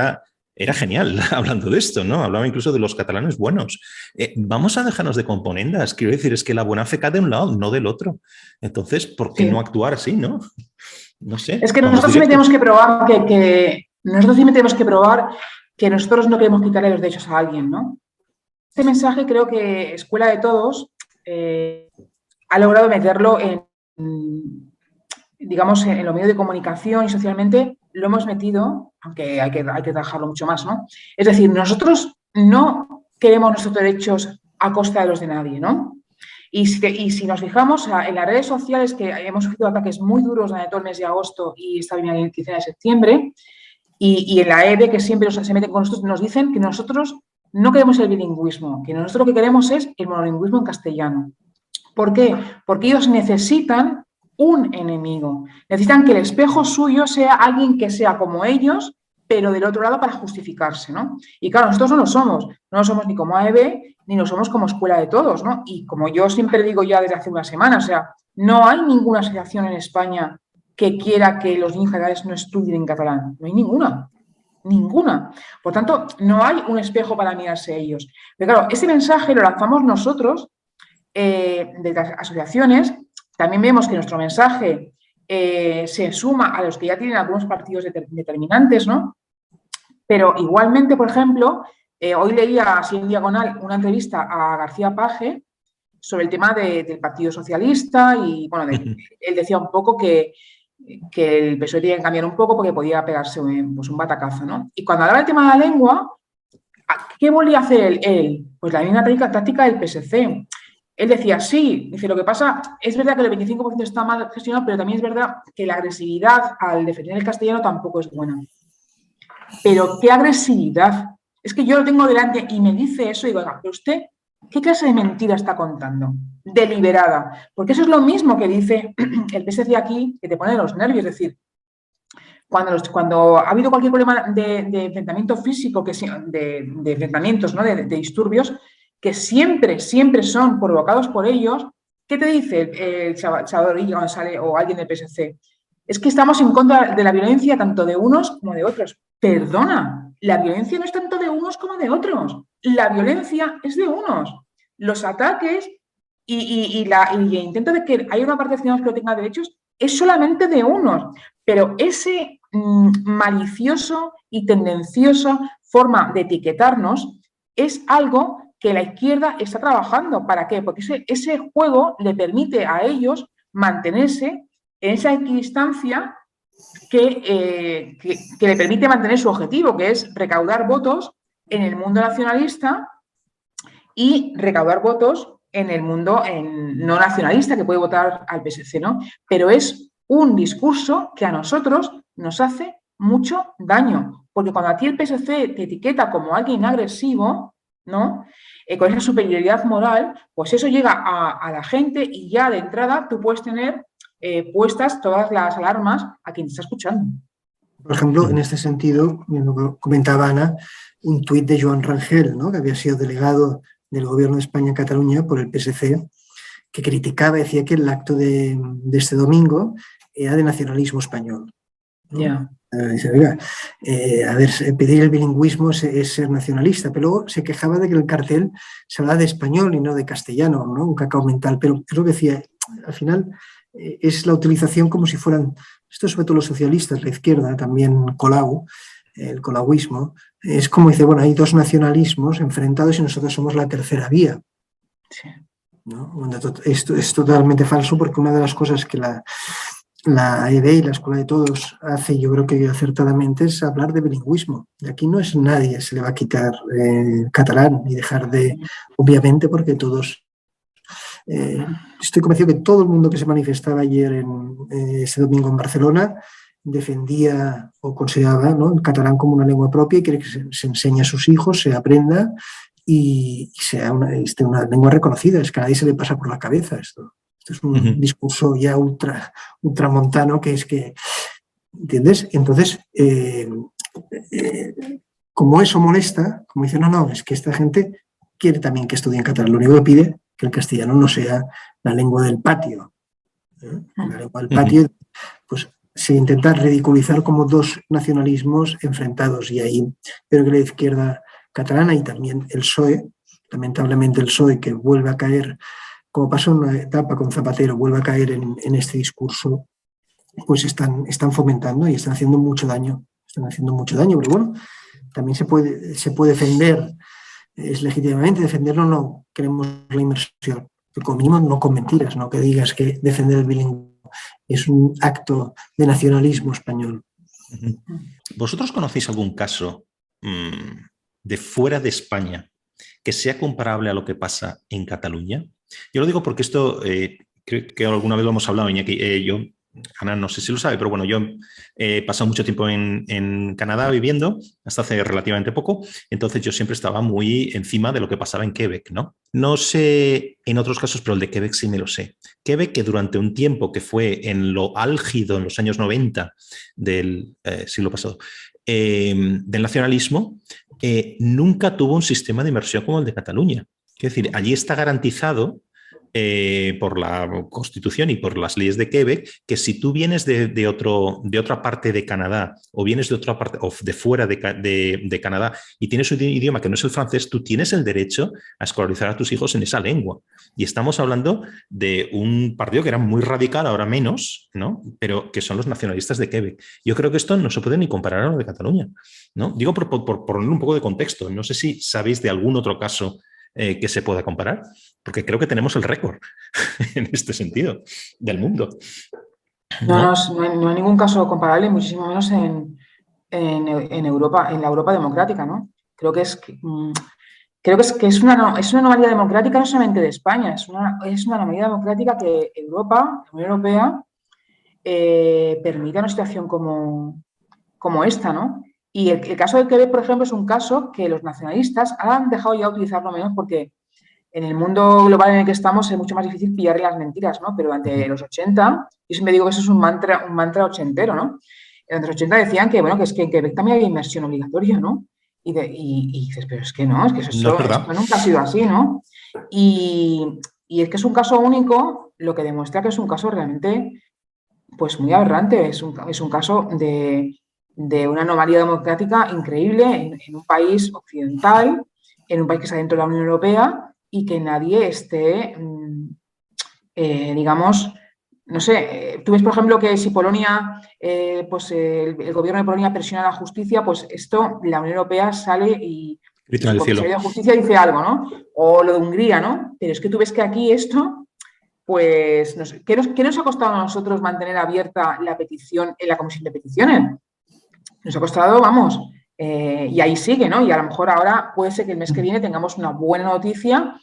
era genial hablando de esto, ¿no? Hablaba incluso de los catalanes buenos. Vamos a dejarnos de componendas. Quiero decir, es que la buena fe cae de un lado, no del otro. Entonces, ¿por qué no actuar así, no? No sé. Es que nosotros sí tenemos que probar que nosotros no queremos quitarle los derechos a alguien, ¿no? Este mensaje creo que Escuela de Todos ha logrado meterlo digamos, en los medios de comunicación y socialmente lo hemos metido, aunque hay que trabajarlo mucho más, ¿no? Es decir, nosotros no queremos nuestros derechos a costa de los de nadie, ¿no? Y si nos fijamos en las redes sociales, que hemos sufrido ataques muy duros durante todo el mes de agosto y esta primera quincena de septiembre, y en la EBE, que siempre se meten con nosotros, nos dicen que nosotros no queremos el bilingüismo, que nosotros lo que queremos es el monolingüismo en castellano. ¿Por qué? Porque ellos necesitan un enemigo. Necesitan que el espejo suyo sea alguien que sea como ellos, pero del otro lado para justificarse, ¿no? Y claro, nosotros no lo somos ni como AEB, ni lo somos como Escuela de Todos, ¿no? Y como yo siempre digo ya desde hace una semana, o sea, no hay ninguna asociación en España que quiera que los niños catalanes no estudien en catalán. No hay ninguna. Ninguna. Por tanto, no hay un espejo para mirarse a ellos. Pero claro, ese mensaje lo lanzamos nosotros de las asociaciones. También vemos que nuestro mensaje se suma a los que ya tienen algunos partidos determinantes, ¿no? Pero igualmente, por ejemplo, hoy leía así en diagonal una entrevista a García Page sobre el tema del Partido Socialista y, bueno, él decía un poco que el PSOE tenía que cambiar un poco porque podía pegarse un batacazo, ¿no? Y cuando hablaba del tema de la lengua, ¿qué volvía a hacer él? Pues la misma táctica del PSC. Él decía, sí, dice, lo que pasa, es verdad que el 25% está mal gestionado, pero también es verdad que la agresividad al defender el castellano tampoco es buena. Pero, ¿qué agresividad? Es que yo lo tengo delante y me dice eso y digo, pero usted, ¿qué clase de mentira está contando? Deliberada. Porque eso es lo mismo que dice el PSC aquí, que te pone los nervios. Es decir, cuando ha habido cualquier problema de enfrentamiento físico, de enfrentamientos, ¿no? de disturbios, que siempre son provocados por ellos, ¿qué te dice el Salvador Illa González o alguien del PSC? Es que estamos en contra de la violencia tanto de unos como de otros. Perdona, la violencia no es tanto de unos como de otros. La violencia es de unos. Los ataques y el intento de que haya una parte de ciudadanos que no tenga derechos es solamente de unos. Pero ese malicioso y tendenciosa forma de etiquetarnos es algo que la izquierda está trabajando. ¿Para qué? Porque ese juego le permite a ellos mantenerse en esa equidistancia que le permite mantener su objetivo, que es recaudar votos en el mundo nacionalista y recaudar votos en el mundo no nacionalista, que puede votar al PSC, ¿no? Pero es un discurso que a nosotros nos hace mucho daño, porque cuando a ti el PSC te etiqueta como alguien agresivo, ¿no? Con esa superioridad moral, pues eso llega a la gente y ya de entrada tú puedes tener puestas todas las alarmas a quien te está escuchando. Por ejemplo, en este sentido, comentaba Ana, un tuit de Joan Rangel, ¿no? Que había sido delegado del Gobierno de España en Cataluña por el PSC, que criticaba, decía que el acto de este domingo era de nacionalismo español. ¿no? Ya. Dice, oiga, a ver, pedir el bilingüismo es ser nacionalista, pero luego se quejaba de que el cartel se habla de español y no de castellano, ¿no? Un cacao mental, pero es lo que decía, al final es la utilización como si fueran, esto sobre todo los socialistas, la izquierda, también Colau, el colauismo, es como dice, bueno, hay dos nacionalismos enfrentados y nosotros somos la tercera vía. Sí. ¿No? Esto es totalmente falso, porque una de las cosas que la EB y la Escuela de Todos hace, yo creo que acertadamente, es hablar de bilingüismo. De aquí no es nadie, se le va a quitar catalán y dejar de, obviamente, porque todos, estoy convencido que todo el mundo que se manifestaba ayer, ese domingo en Barcelona, defendía o consideraba, ¿no?, el catalán como una lengua propia y quiere que se enseñe a sus hijos, se aprenda y sea una lengua reconocida. Es que a nadie se le pasa por la cabeza esto. Esto es un discurso ya ultramontano, que es que, ¿entiendes? Entonces, como eso molesta, como dicen, no, es que esta gente quiere también que estudien catalán. Lo único que pide que el castellano no sea la lengua del patio. La lengua del patio, pues se intenta ridiculizar como dos nacionalismos enfrentados, y ahí creo que la izquierda catalana y también el PSOE, lamentablemente el PSOE, que vuelve a caer, como pasó en una etapa con Zapatero, vuelve a caer en este discurso, pues están fomentando y están haciendo mucho daño. Pero bueno, también se puede defender, es legítimamente defenderlo, no queremos la inmersión, pero como mínimo no con mentiras, no que digas que defender el bilingüismo es un acto de nacionalismo español. ¿Vosotros conocéis algún caso de fuera de España que sea comparable a lo que pasa en Cataluña? Yo lo digo porque esto, creo que alguna vez lo hemos hablado, Iñaki, yo, Ana no sé si lo sabe, pero bueno, yo he pasado mucho tiempo en Canadá viviendo, hasta hace relativamente poco, entonces yo siempre estaba muy encima de lo que pasaba en Quebec, ¿no? No sé en otros casos, pero el de Quebec sí me lo sé. Quebec, que durante un tiempo que fue en lo álgido, en los años 90 del siglo pasado, del nacionalismo, nunca tuvo un sistema de inmersión como el de Cataluña. Es decir, allí está garantizado por la Constitución y por las leyes de Quebec, que si tú vienes de otra parte de Canadá o vienes de otra parte o de fuera de Canadá y tienes un idioma que no es el francés, tú tienes el derecho a escolarizar a tus hijos en esa lengua. Y estamos hablando de un partido que era muy radical, ahora menos, ¿no?, pero que son los nacionalistas de Quebec. Yo creo que esto no se puede ni comparar a lo de Cataluña, ¿no? Digo por poner un poco de contexto. No sé si sabéis de algún otro caso que se pueda comparar, porque creo que tenemos el récord en este sentido del mundo. No hay ningún caso comparable, muchísimo menos en Europa, en la Europa democrática, ¿no? Creo que es una anomalía democrática no solamente de España, es una anomalía democrática que Europa, la Unión Europea, permita una situación como esta, ¿no? Y el caso del Quebec, por ejemplo, es un caso que los nacionalistas han dejado ya de utilizarlo menos, porque en el mundo global en el que estamos es mucho más difícil pillarle las mentiras, ¿no? Pero durante los 80, yo siempre digo que eso es un mantra ochentero, ¿no? En los 80 decían que, bueno, que es que en Quebec también había inmersión obligatoria, ¿no? Y dices, pero es que no, es que No es verdad. esto nunca ha sido así, ¿no? Y es que es un caso único, lo que demuestra que es un caso realmente, pues, muy aberrante. Es un caso de una anomalía democrática increíble en un país occidental, en un país que está dentro de la Unión Europea, y que nadie esté, digamos, no sé, tú ves, por ejemplo, que si Polonia, pues el gobierno de Polonia presiona a la justicia, pues esto, la Unión Europea sale y Grita el del cielo. Comisario de Justicia dice algo, ¿no? O lo de Hungría, ¿no? Pero es que tú ves que aquí esto, pues, no sé, ¿qué nos ha costado a nosotros mantener abierta la petición en la Comisión de Peticiones? Nos ha costado, vamos, y ahí sigue, ¿no? Y a lo mejor ahora puede ser que el mes que viene tengamos una buena noticia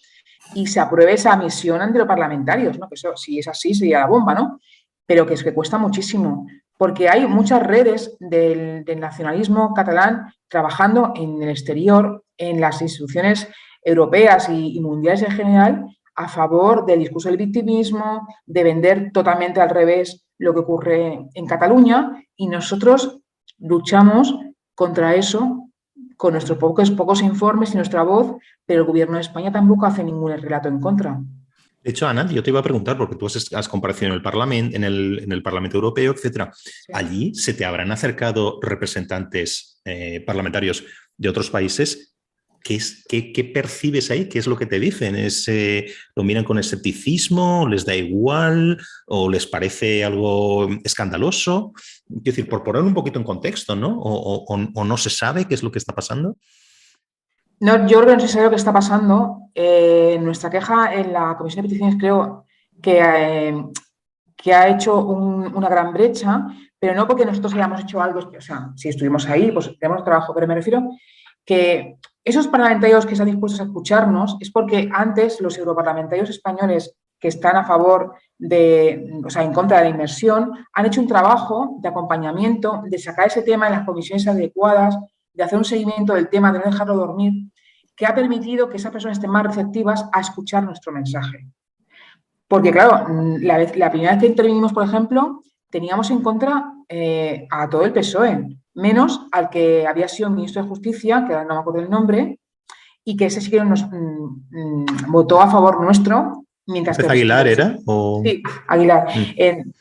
y se apruebe esa misión ante los parlamentarios, ¿no? Que eso, si es así, sería la bomba, ¿no? Pero que es que cuesta muchísimo, porque hay muchas redes del nacionalismo catalán trabajando en el exterior, en las instituciones europeas y mundiales en general, a favor del discurso del victimismo, de vender totalmente al revés lo que ocurre en Cataluña, y nosotros luchamos contra eso con nuestros pocos informes y nuestra voz, pero el gobierno de España tampoco hace ningún relato en contra. De hecho, Ana, yo te iba a preguntar, porque tú has comparecido en el Parlamento, en el Parlamento Europeo, etcétera. Sí. Allí se te habrán acercado representantes parlamentarios de otros países. ¿Qué percibes ahí? ¿Qué es lo que te dicen? ¿Lo miran con escepticismo? ¿Les da igual? ¿O les parece algo escandaloso? Es decir, por poner un poquito en contexto, ¿no? ¿O no se sabe qué es lo que está pasando? No, yo creo que no se sabe lo que está pasando. Nuestra queja en la Comisión de Peticiones creo que ha hecho una gran brecha, pero no porque nosotros hayamos hecho algo, o sea, si estuvimos ahí, pues tenemos trabajo, pero me refiero que esos parlamentarios que están dispuestos a escucharnos es porque antes los europarlamentarios españoles que están a favor en contra de la inmersión, han hecho un trabajo de acompañamiento, de sacar ese tema en las comisiones adecuadas, de hacer un seguimiento del tema, de no dejarlo dormir, que ha permitido que esas personas estén más receptivas a escuchar nuestro mensaje. Porque, claro, la primera vez que intervinimos, por ejemplo, teníamos en contra a todo el PSOE, menos al que había sido ministro de Justicia, que ahora no me acuerdo el nombre, y que ese sí que nos votó a favor nuestro. Mientras que ¿Aguilar era? ¿O? Sí, Aguilar.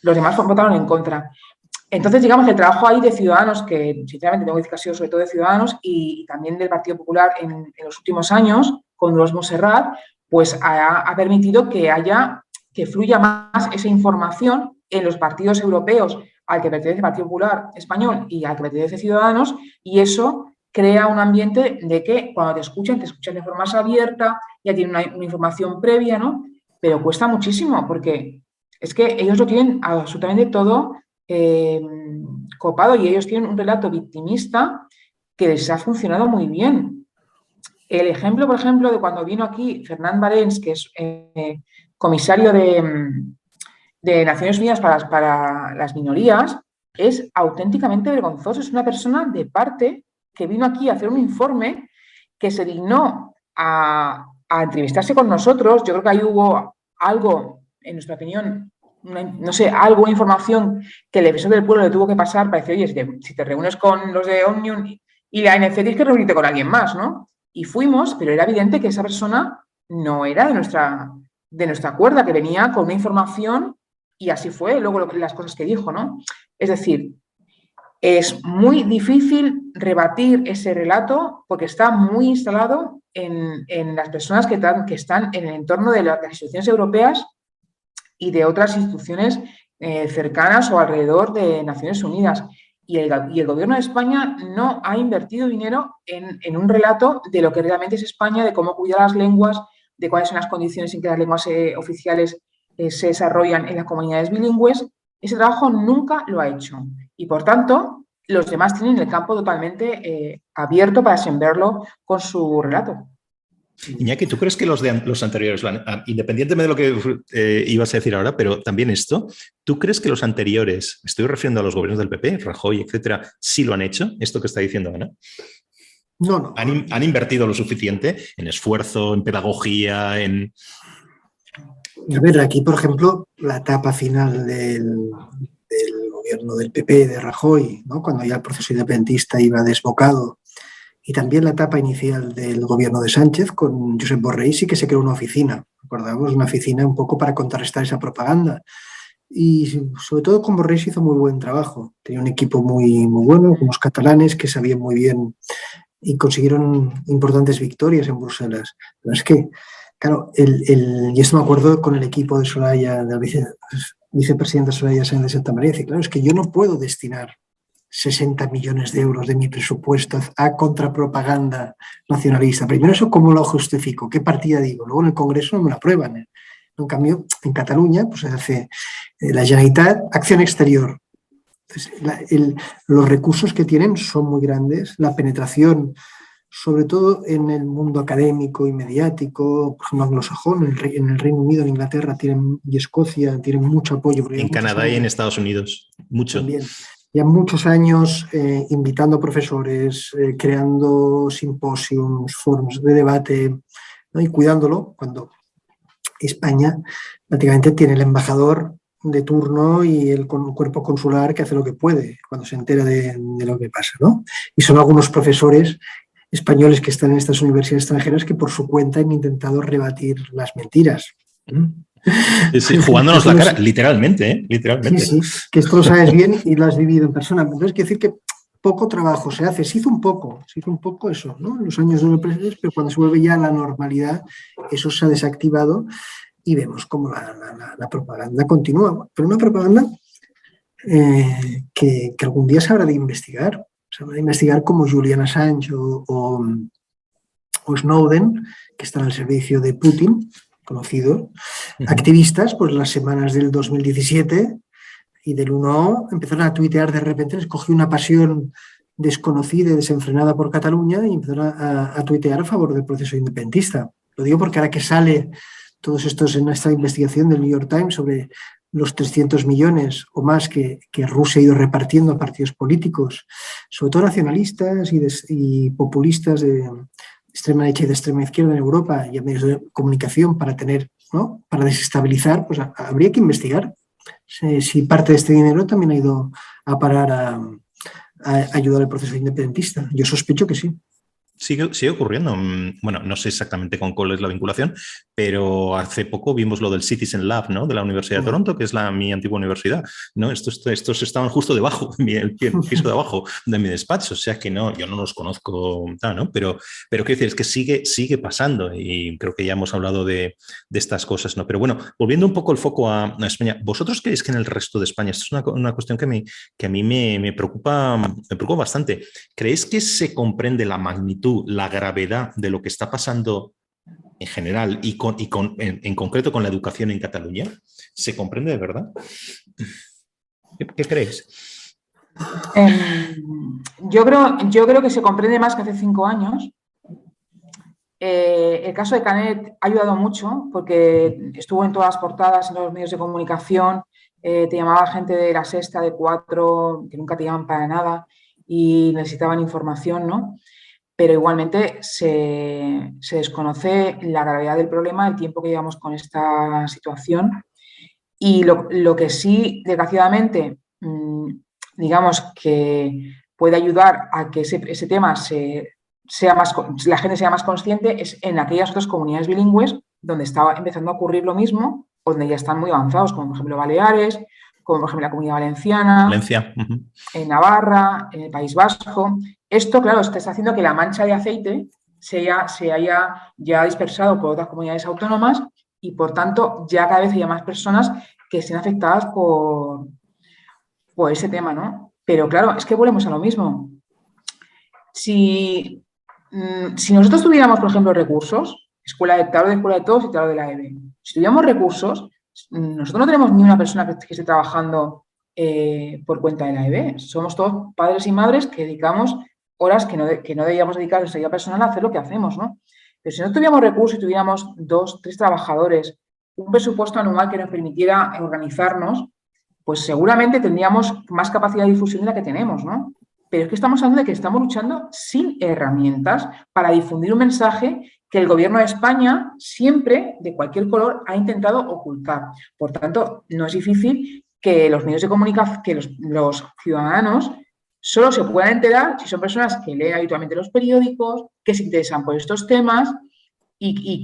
Los demás votaron en contra. Entonces, digamos, el trabajo ahí de Ciudadanos, que sinceramente tengo que decir que ha sido sobre todo de Ciudadanos y también del Partido Popular en los últimos años, con los Montserrat, pues ha permitido que fluya más esa información en los partidos europeos al que pertenece el Partido Popular Español y al que pertenece Ciudadanos, y eso crea un ambiente de que cuando te escuchan de forma más abierta, ya tienen una información previa, ¿no? Pero cuesta muchísimo porque es que ellos lo tienen absolutamente todo copado y ellos tienen un relato victimista que les ha funcionado muy bien. El ejemplo, por ejemplo, de cuando vino aquí Fernand Barens, que es comisario de Naciones Unidas para las minorías, es auténticamente vergonzoso. Es una persona de parte que vino aquí a hacer un informe, que se dignó a entrevistarse con nosotros. Yo creo que ahí hubo algo, en nuestra opinión, una información que el defensor del pueblo le tuvo que pasar para decir, oye, si te reúnes con los de Omnium y la ANC, tienes que reunirte con alguien más, ¿no? Y fuimos, pero era evidente que esa persona no era de nuestra cuerda, que venía con una información y así fue luego las cosas que dijo, ¿no? Es decir, es muy difícil rebatir ese relato porque está muy instalado en las personas que están en el entorno de las instituciones europeas y de otras instituciones cercanas o alrededor de Naciones Unidas. Y el Gobierno de España no ha invertido dinero en un relato de lo que realmente es España, de cómo cuidar las lenguas, de cuáles son las condiciones en que las lenguas oficiales se desarrollan en las comunidades bilingües. Ese trabajo nunca lo ha hecho. Y, por tanto, los demás tienen el campo totalmente abierto para sembrarlo con su relato. Iñaki, ¿tú crees que los anteriores, independientemente de lo que ibas a decir ahora, pero también esto, ¿tú crees que los anteriores, me estoy refiriendo a los gobiernos del PP, Rajoy, etcétera, sí lo han hecho, esto que está diciendo Ana? No. ¿Han invertido lo suficiente en esfuerzo, en pedagogía, A ver, aquí, por ejemplo, la etapa final del gobierno del PP, de Rajoy, ¿no? Cuando ya el proceso independentista iba desbocado, y también la etapa inicial del gobierno de Sánchez con Josep Borrell, sí que se creó una oficina, recordamos, una oficina un poco para contrarrestar esa propaganda. Y sobre todo con Borrell se hizo muy buen trabajo. Tenía un equipo muy, muy bueno, unos catalanes que sabían muy bien y consiguieron importantes victorias en Bruselas. Pero es que, claro, y esto me acuerdo con el equipo de Soraya, del vicepresidenta Soraya Sáenz de Santamaría, dice, claro, es que yo no puedo destinar 60 millones de euros de mi presupuesto a contrapropaganda nacionalista. Primero, eso cómo lo justifico, qué partida digo. Luego en el Congreso no me lo aprueban. En cambio, en Cataluña pues se hace la Generalitat, acción exterior. Entonces, los recursos que tienen son muy grandes. La penetración, sobre todo en el mundo académico y mediático, por ejemplo, anglosajón, en el Reino Unido, en Inglaterra y Escocia tienen mucho apoyo. En Canadá y en Estados Unidos, mucho. También. Ya muchos años invitando profesores, creando simposios, foros de debate, ¿no? Y cuidándolo cuando España prácticamente tiene el embajador de turno y el cuerpo consular que hace lo que puede cuando se entera de lo que pasa, ¿no? Y son algunos profesores españoles que están en estas universidades extranjeras que por su cuenta han intentado rebatir las mentiras. Sí, jugándonos la cara, literalmente, ¿eh? Literalmente. Sí, que esto lo sabes bien y lo has vivido en persona. Entonces, quiero decir que poco trabajo se hace. Se hizo un poco eso, ¿no? En los años de los presidentes, pero cuando se vuelve ya a la normalidad, eso se ha desactivado y vemos cómo la propaganda continúa. Pero una propaganda que algún día se habrá de investigar. Se habrá de investigar como Julian Assange o Snowden, que están al servicio de Putin, conocido, activistas, pues las semanas del 2017 y del 1 empezaron a tuitear de repente, les cogió una pasión desconocida y desenfrenada por Cataluña y empezaron a tuitear a favor del proceso independentista. Lo digo porque ahora que sale todos estos en esta investigación del New York Times sobre los 300 millones o más que Rusia ha ido repartiendo a partidos políticos, sobre todo nacionalistas y populistas de extrema derecha y de extrema izquierda en Europa y a medios de comunicación para tener, ¿no? Para desestabilizar, pues habría que investigar si parte de este dinero también ha ido a parar a ayudar al proceso independentista. Yo sospecho que sí. Sigue ocurriendo. Bueno, no sé exactamente con cuál es la vinculación, pero hace poco vimos lo del Citizen Lab, ¿no? De la Universidad de Toronto, que es mi antigua universidad, ¿no? Estos estaban justo debajo, el piso de abajo de mi despacho, o sea que no, yo no los conozco, ¿no? Pero quiero decir, es que sigue pasando y creo que ya hemos hablado de estas cosas, ¿no? Pero bueno, volviendo un poco el foco a España, ¿vosotros creéis que en el resto de España, esto es una cuestión que a mí me preocupa bastante, ¿creéis que se comprende la magnitud, la gravedad de lo que está pasando en general y en concreto con la educación en Cataluña? ¿Se comprende de verdad? ¿Qué crees? Yo creo que se comprende más que hace 5 años. El caso de Canet ha ayudado mucho porque estuvo en todas las portadas, en todos los medios de comunicación, te llamaba gente de La Sexta, de 4, que nunca te llaman para nada y necesitaban información, ¿no? Pero igualmente se desconoce la gravedad del problema, el tiempo que llevamos con esta situación y lo que sí, desgraciadamente, digamos que puede ayudar a que ese tema la gente sea más consciente es en aquellas otras comunidades bilingües donde estaba empezando a ocurrir lo mismo, o donde ya están muy avanzados, como por ejemplo Baleares, como por ejemplo la Comunidad Valenciana, Valencia. En Navarra, en el País Vasco. Esto, claro, está haciendo que la mancha de aceite se haya ya dispersado por otras comunidades autónomas y, por tanto, ya cada vez haya más personas que estén afectadas por ese tema, ¿no? Pero, claro, es que volvemos a lo mismo. Si nosotros tuviéramos, por ejemplo, recursos, Escuela de Todos y Taro de la EBE, si tuviéramos recursos, nosotros no tenemos ni una persona que esté trabajando por cuenta de la EBE. Somos todos padres y madres que dedicamos horas que no deberíamos dedicar a nuestra vida personal a hacer lo que hacemos, ¿no? Pero si no tuviéramos recursos y tuviéramos 2, 3 trabajadores, un presupuesto anual que nos permitiera organizarnos, pues seguramente tendríamos más capacidad de difusión de la que tenemos, ¿no? Pero es que estamos hablando de que estamos luchando sin herramientas para difundir un mensaje que el Gobierno de España siempre, de cualquier color, ha intentado ocultar. Por tanto, no es difícil que los medios de comunicación, que los ciudadanos solo se puedan enterar si son personas que leen habitualmente los periódicos, que se interesan por estos temas y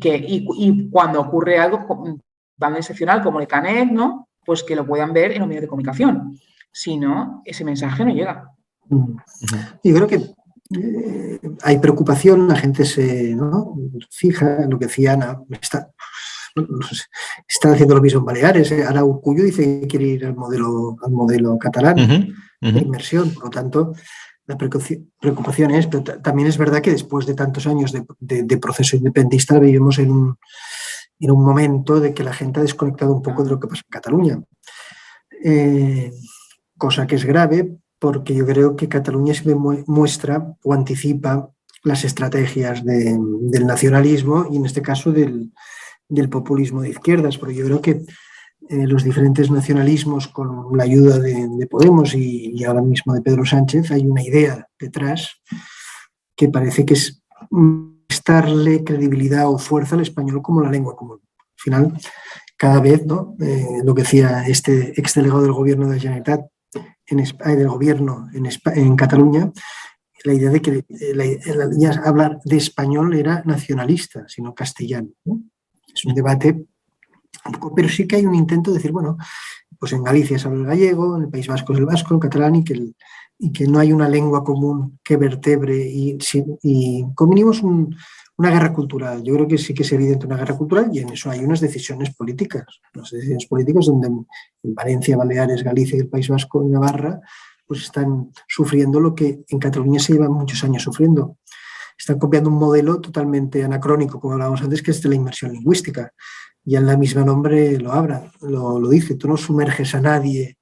cuando ocurre algo tan excepcional como el Canet, ¿no? Pues que lo puedan ver en los medios de comunicación. Si no, ese mensaje no llega. Yo creo que hay preocupación, la gente se fija en lo que decía Ana, están haciendo lo mismo en Baleares. Ana Urkullu dice que quiere ir al modelo catalán de inmersión, por lo tanto la preocupación es, pero también es verdad que después de tantos años de proceso independentista vivimos en un momento de que la gente ha desconectado un poco de lo que pasa en Cataluña, cosa que es grave porque yo creo que Cataluña se muestra o anticipa las estrategias del nacionalismo y en este caso del populismo de izquierdas, porque yo creo que los diferentes nacionalismos con la ayuda de Podemos y ahora mismo de Pedro Sánchez hay una idea detrás que parece que es restarle credibilidad o fuerza al español como la lengua común. Al final, cada vez, ¿no? Lo que decía este exdelegado del gobierno de la Generalitat, del gobierno en Cataluña, la idea de que hablar de español era nacionalista, sino castellano, ¿no? Es un debate pero sí que hay un intento de decir, bueno, pues en Galicia se habla el gallego, en el País Vasco es el vasco, el catalán, y que no hay una lengua común que vertebre y como mínimo es una guerra cultural. Yo creo que sí que es evidente una guerra cultural y en eso hay unas decisiones políticas. Unas decisiones políticas donde en Valencia, Baleares, Galicia y el País Vasco, en Navarra, pues están sufriendo lo que en Cataluña se lleva muchos años sufriendo. Están copiando un modelo totalmente anacrónico, como hablábamos antes, que es de la inmersión lingüística. Ya en la misma nombre lo dice. Tú no sumerges a nadie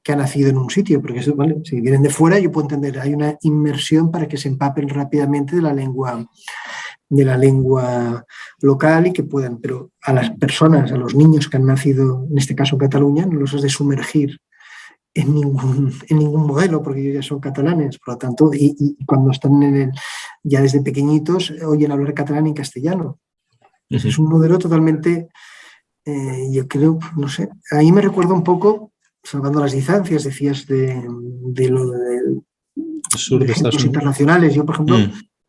que ha nacido en un sitio, porque eso, ¿vale? Si vienen de fuera, yo puedo entender, hay una inmersión para que se empapen rápidamente de la lengua local y que puedan, pero a las personas, a los niños que han nacido, en este caso en Cataluña, no los has de sumergir en ningún modelo, porque ellos ya son catalanes, por lo tanto, y cuando están ya desde pequeñitos oyen hablar catalán y castellano. Entonces, es un modelo totalmente, yo creo, no sé, ahí me recuerda un poco, salvando las distancias, decías de ejemplos internacionales. Yo, por ejemplo,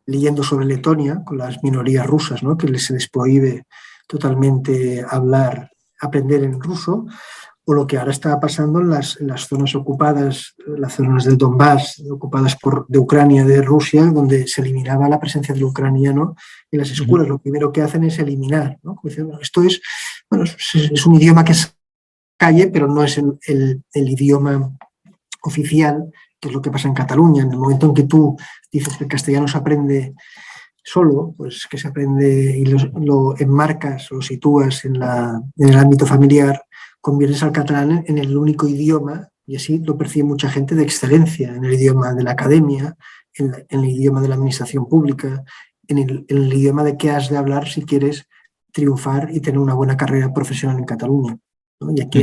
leyendo sobre Letonia, con las minorías rusas, ¿no? Que se les prohíbe totalmente aprender en ruso, o lo que ahora está pasando en las zonas ocupadas, las zonas del Donbass, ocupadas de Ucrania, de Rusia, donde se eliminaba la presencia del ucraniano en las escuelas. Lo primero que hacen es eliminar, ¿no? Como diciendo, esto es un idioma que es calle, pero no es el idioma oficial, que es lo que pasa en Cataluña. En el momento en que tú dices que el castellano se aprende solo, pues que se aprende y lo enmarcas, lo sitúas en el ámbito familiar, conviertes al catalán en el único idioma, y así lo percibe mucha gente, de excelencia, en el idioma de la academia, en el idioma de la administración pública, en el idioma de qué has de hablar si quieres triunfar y tener una buena carrera profesional en Cataluña, ¿no? Y aquí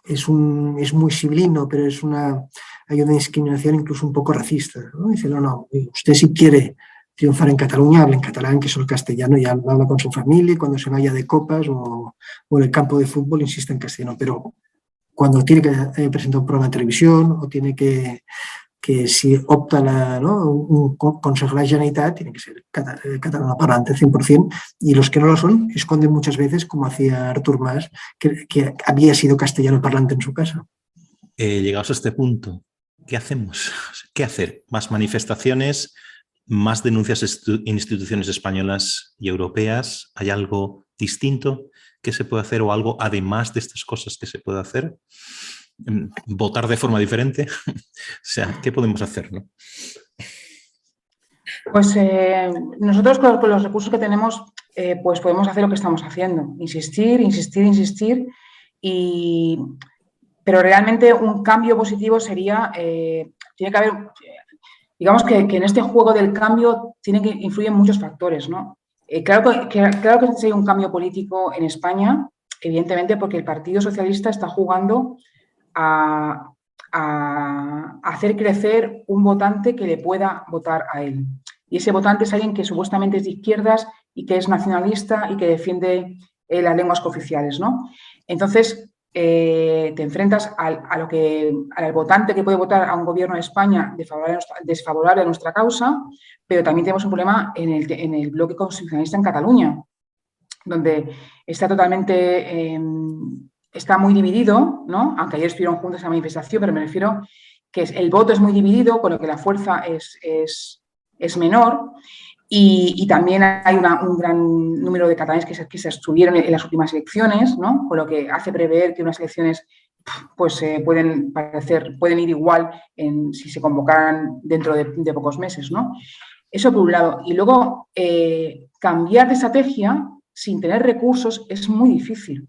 es muy sibilino, pero hay una discriminación incluso un poco racista, ¿no? Dice, no, usted si quiere triunfar en Cataluña, habla en catalán, que es el castellano, y habla con su familia, y cuando se vaya de copas o en el campo de fútbol insiste en castellano, pero cuando tiene que presentar un programa de televisión o tiene que si opta un Consejo de la Generalitat, tiene que ser catalano parlante 100%, y los que no lo son esconden muchas veces, como hacía Artur Mas, que había sido castellano parlante en su casa. Llegados a este punto, ¿qué hacemos? ¿Qué hacer? ¿Más manifestaciones? ¿Más denuncias en instituciones españolas y europeas? ¿Hay algo distinto que se puede hacer o algo además de estas cosas que se puede hacer? ¿Votar de forma diferente? O sea, ¿qué podemos hacer, no? Pues nosotros con los recursos que tenemos, pues podemos hacer lo que estamos haciendo. Insistir, pero realmente un cambio positivo sería, tiene que haber... Digamos que en este juego del cambio influyen muchos factores, ¿no? Claro que hay un cambio político en España, evidentemente, porque el Partido Socialista está jugando a hacer crecer un votante que le pueda votar a él. Y ese votante es alguien que supuestamente es de izquierdas y que es nacionalista y que defiende las lenguas cooficiales, ¿no? Entonces, te enfrentas al votante que puede votar a un gobierno de España desfavorable a nuestra causa, pero también tenemos un problema en el bloque constitucionalista en Cataluña, donde está totalmente, está muy dividido, ¿no? Aunque ayer estuvieron juntos a la manifestación, pero me refiero que el voto es muy dividido, con lo que la fuerza es menor. Y también hay un gran número de catalanes que se abstuvieron en las últimas elecciones, ¿no? Con lo que hace prever que unas elecciones pues, pueden ir igual si se convocaran dentro de pocos meses, ¿no? Eso por un lado. Y luego, cambiar de estrategia sin tener recursos es muy difícil.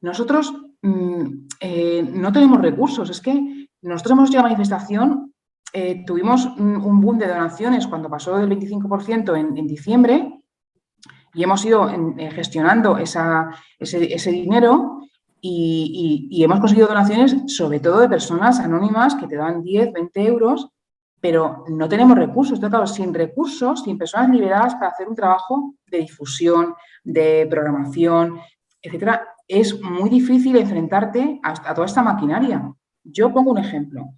Nosotros no tenemos recursos. Es que nosotros hemos hecho la manifestación. Tuvimos un boom de donaciones cuando pasó del 25% en diciembre y hemos ido gestionando ese dinero y hemos conseguido donaciones sobre todo de personas anónimas que te dan 10, 20 euros, pero no tenemos recursos. Entonces, claro, sin recursos, sin personas liberadas para hacer un trabajo de difusión, de programación, etcétera, es muy difícil enfrentarte a toda esta maquinaria. Yo pongo un ejemplo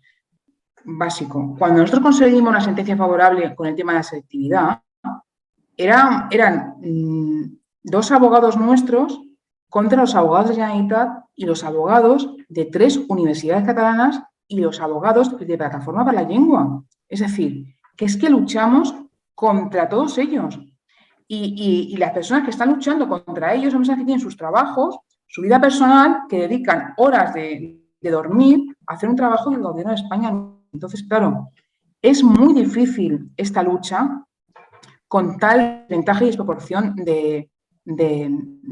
básico. Cuando nosotros conseguimos una sentencia favorable con el tema de la selectividad, eran dos abogados nuestros contra los abogados de la Generalitat y los abogados de 3 universidades catalanas y los abogados de Plataforma per la Llengua. Es decir, que es que luchamos contra todos ellos. Y las personas que están luchando contra ellos son personas que tienen sus trabajos, su vida personal, que dedican horas de dormir a hacer un trabajo del gobierno de España. Entonces, claro, es muy difícil esta lucha con tal ventaja y desproporción de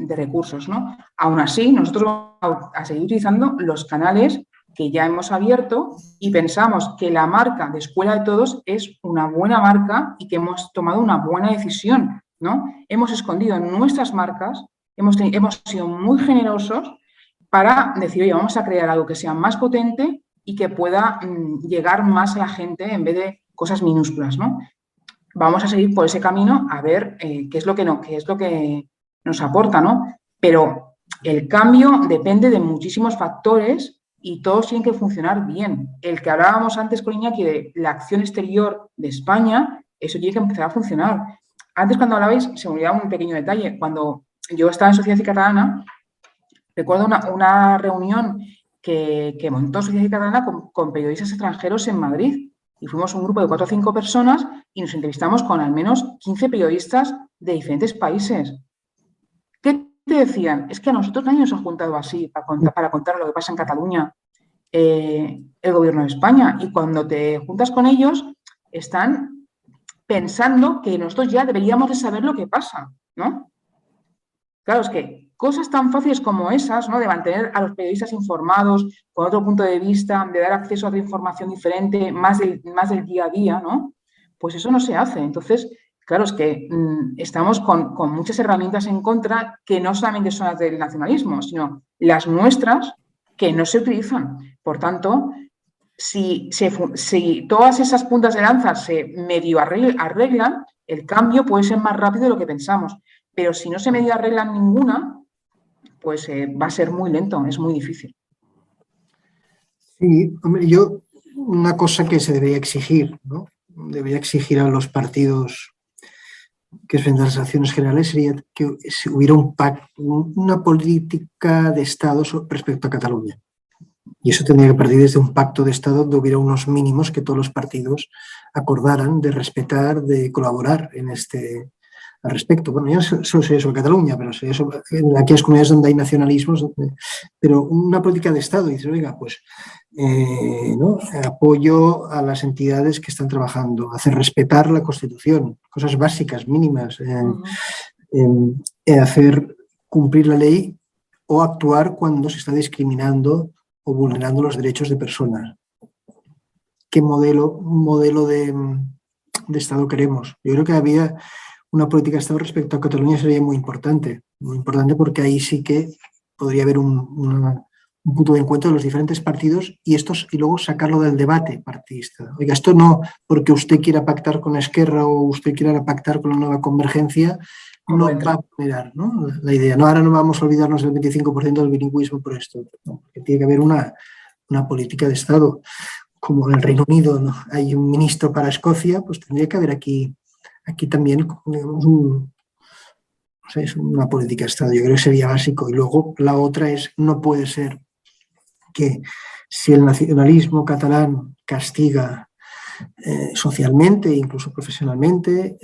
recursos, ¿no? Aún así, nosotros vamos a seguir utilizando los canales que ya hemos abierto y pensamos que la marca de Escuela de Todos es una buena marca y que hemos tomado una buena decisión, ¿no? Hemos escondido nuestras marcas, hemos sido muy generosos para decir, oye, vamos a crear algo que sea más potente y que pueda llegar más a la gente en vez de cosas minúsculas, ¿no? Vamos a seguir por ese camino a ver qué es lo que nos aporta, ¿no? Pero el cambio depende de muchísimos factores y todos tienen que funcionar bien. El que hablábamos antes con Iñaki de la acción exterior de España, eso tiene que empezar a funcionar. Antes, cuando hablabais, se me olvidaba un pequeño detalle. Cuando yo estaba en Sociedad Catalana, recuerdo una reunión que montó Sociedad Catalana con periodistas extranjeros en Madrid. Y fuimos un grupo de 4 o 5 personas y nos entrevistamos con al menos 15 periodistas de diferentes países. ¿Qué te decían? Es que a nosotros nadie nos ha juntado así para contar lo que pasa en Cataluña, el gobierno de España. Y cuando te juntas con ellos, están pensando que nosotros ya deberíamos de saber lo que pasa, ¿no? Claro, es que cosas tan fáciles como esas, ¿no? De mantener a los periodistas informados, con otro punto de vista, de dar acceso a otra información diferente, más del día a día, ¿no? Pues eso no se hace. Entonces, claro, es que estamos con muchas herramientas en contra que no solamente son las del nacionalismo, sino las nuestras que no se utilizan. Por tanto, si todas esas puntas de lanza se medio arreglan, el cambio puede ser más rápido de lo que pensamos. Pero si no se medio arreglan ninguna, pues va a ser muy lento, es muy difícil. Sí, hombre, una cosa que se debería exigir, ¿no? Debería exigir a los partidos que enfrentan las acciones generales sería que hubiera una política de Estado respecto a Cataluña. Y eso tendría que partir desde un pacto de Estado donde hubiera unos mínimos que todos los partidos acordaran de respetar, de colaborar al respecto. Bueno, yo solo sé eso en Cataluña, pero sé eso en aquellas comunidades donde hay nacionalismos, pero una política de Estado, dice, oiga, pues ¿no? Apoyo a las entidades que están trabajando, hacer respetar la Constitución, cosas básicas, mínimas, hacer cumplir la ley o actuar cuando se está discriminando o vulnerando los derechos de personas. ¿Qué modelo de Estado queremos? Yo creo que había una política de Estado respecto a Cataluña sería muy importante porque ahí sí que podría haber un punto de encuentro de los diferentes partidos y luego sacarlo del debate partidista. Oiga, esto no porque usted quiera pactar con Esquerra o usted quiera pactar con la Nueva Convergencia, no va a generar, ¿no? La idea. No, ahora no vamos a olvidarnos del 25% del bilingüismo por esto. No, porque tiene que haber una política de Estado. Como en el Reino Unido, ¿no? Hay un ministro para Escocia, pues tendría que haber aquí también, digamos, es una política de Estado. Yo creo que sería básico. Y luego la otra no puede ser que si el nacionalismo catalán castiga socialmente e incluso profesionalmente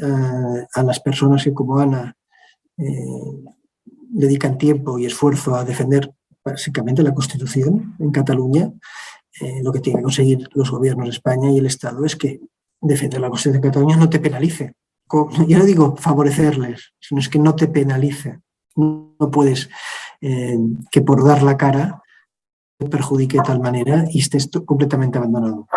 a las personas que como Ana dedican tiempo y esfuerzo a defender básicamente la Constitución en Cataluña, lo que tienen que conseguir los gobiernos de España y el Estado es que defender la Constitución de Cataluña no te penalice. Yo no digo favorecerles, sino es que no te penalice. No puedes que por dar la cara te perjudique de tal manera y estés completamente abandonado.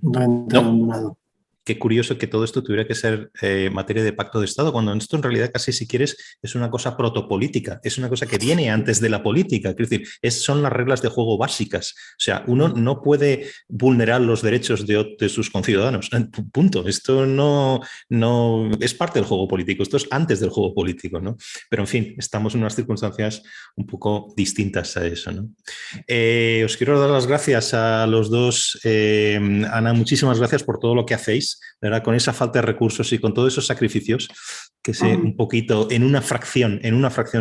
No. Qué curioso que todo esto tuviera que ser materia de pacto de Estado, cuando esto en realidad casi, si quieres, es una cosa protopolítica, es una cosa que viene antes de la política, es decir, son las reglas de juego básicas. O sea, uno no puede vulnerar los derechos de sus conciudadanos, punto. Esto no es parte del juego político, esto es antes del juego político, ¿no? Pero en fin, estamos en unas circunstancias un poco distintas a eso, ¿no? Os quiero dar las gracias a los dos. Ana, muchísimas gracias por todo lo que hacéis, ¿verdad? Con esa falta de recursos y con todos esos sacrificios, que sé un poquito, en una fracción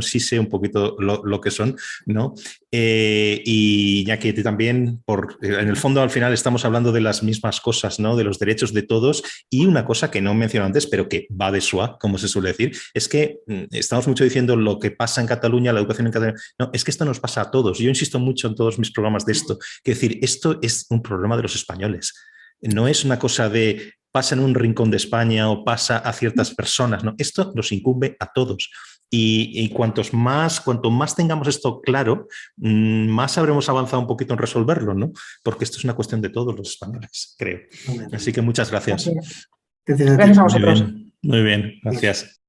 sí sé un poquito lo que son, ¿no? Y ya que también, en el fondo al final estamos hablando de las mismas cosas, ¿no? De los derechos de todos, y una cosa que no mencioné antes, pero que va de soi, como se suele decir, es que estamos mucho diciendo lo que pasa en Cataluña, la educación en Cataluña. No, es que esto nos pasa a todos. Yo insisto mucho en todos mis programas de esto, que decir, esto es un problema de los españoles. No es una cosa de pasa en un rincón de España o pasa a ciertas personas, ¿no? Esto nos incumbe a todos. Y cuanto más tengamos esto claro, más habremos avanzado un poquito en resolverlo, ¿no? Porque esto es una cuestión de todos los españoles, creo. Así que muchas gracias. Gracias a vosotros. Muy bien, gracias.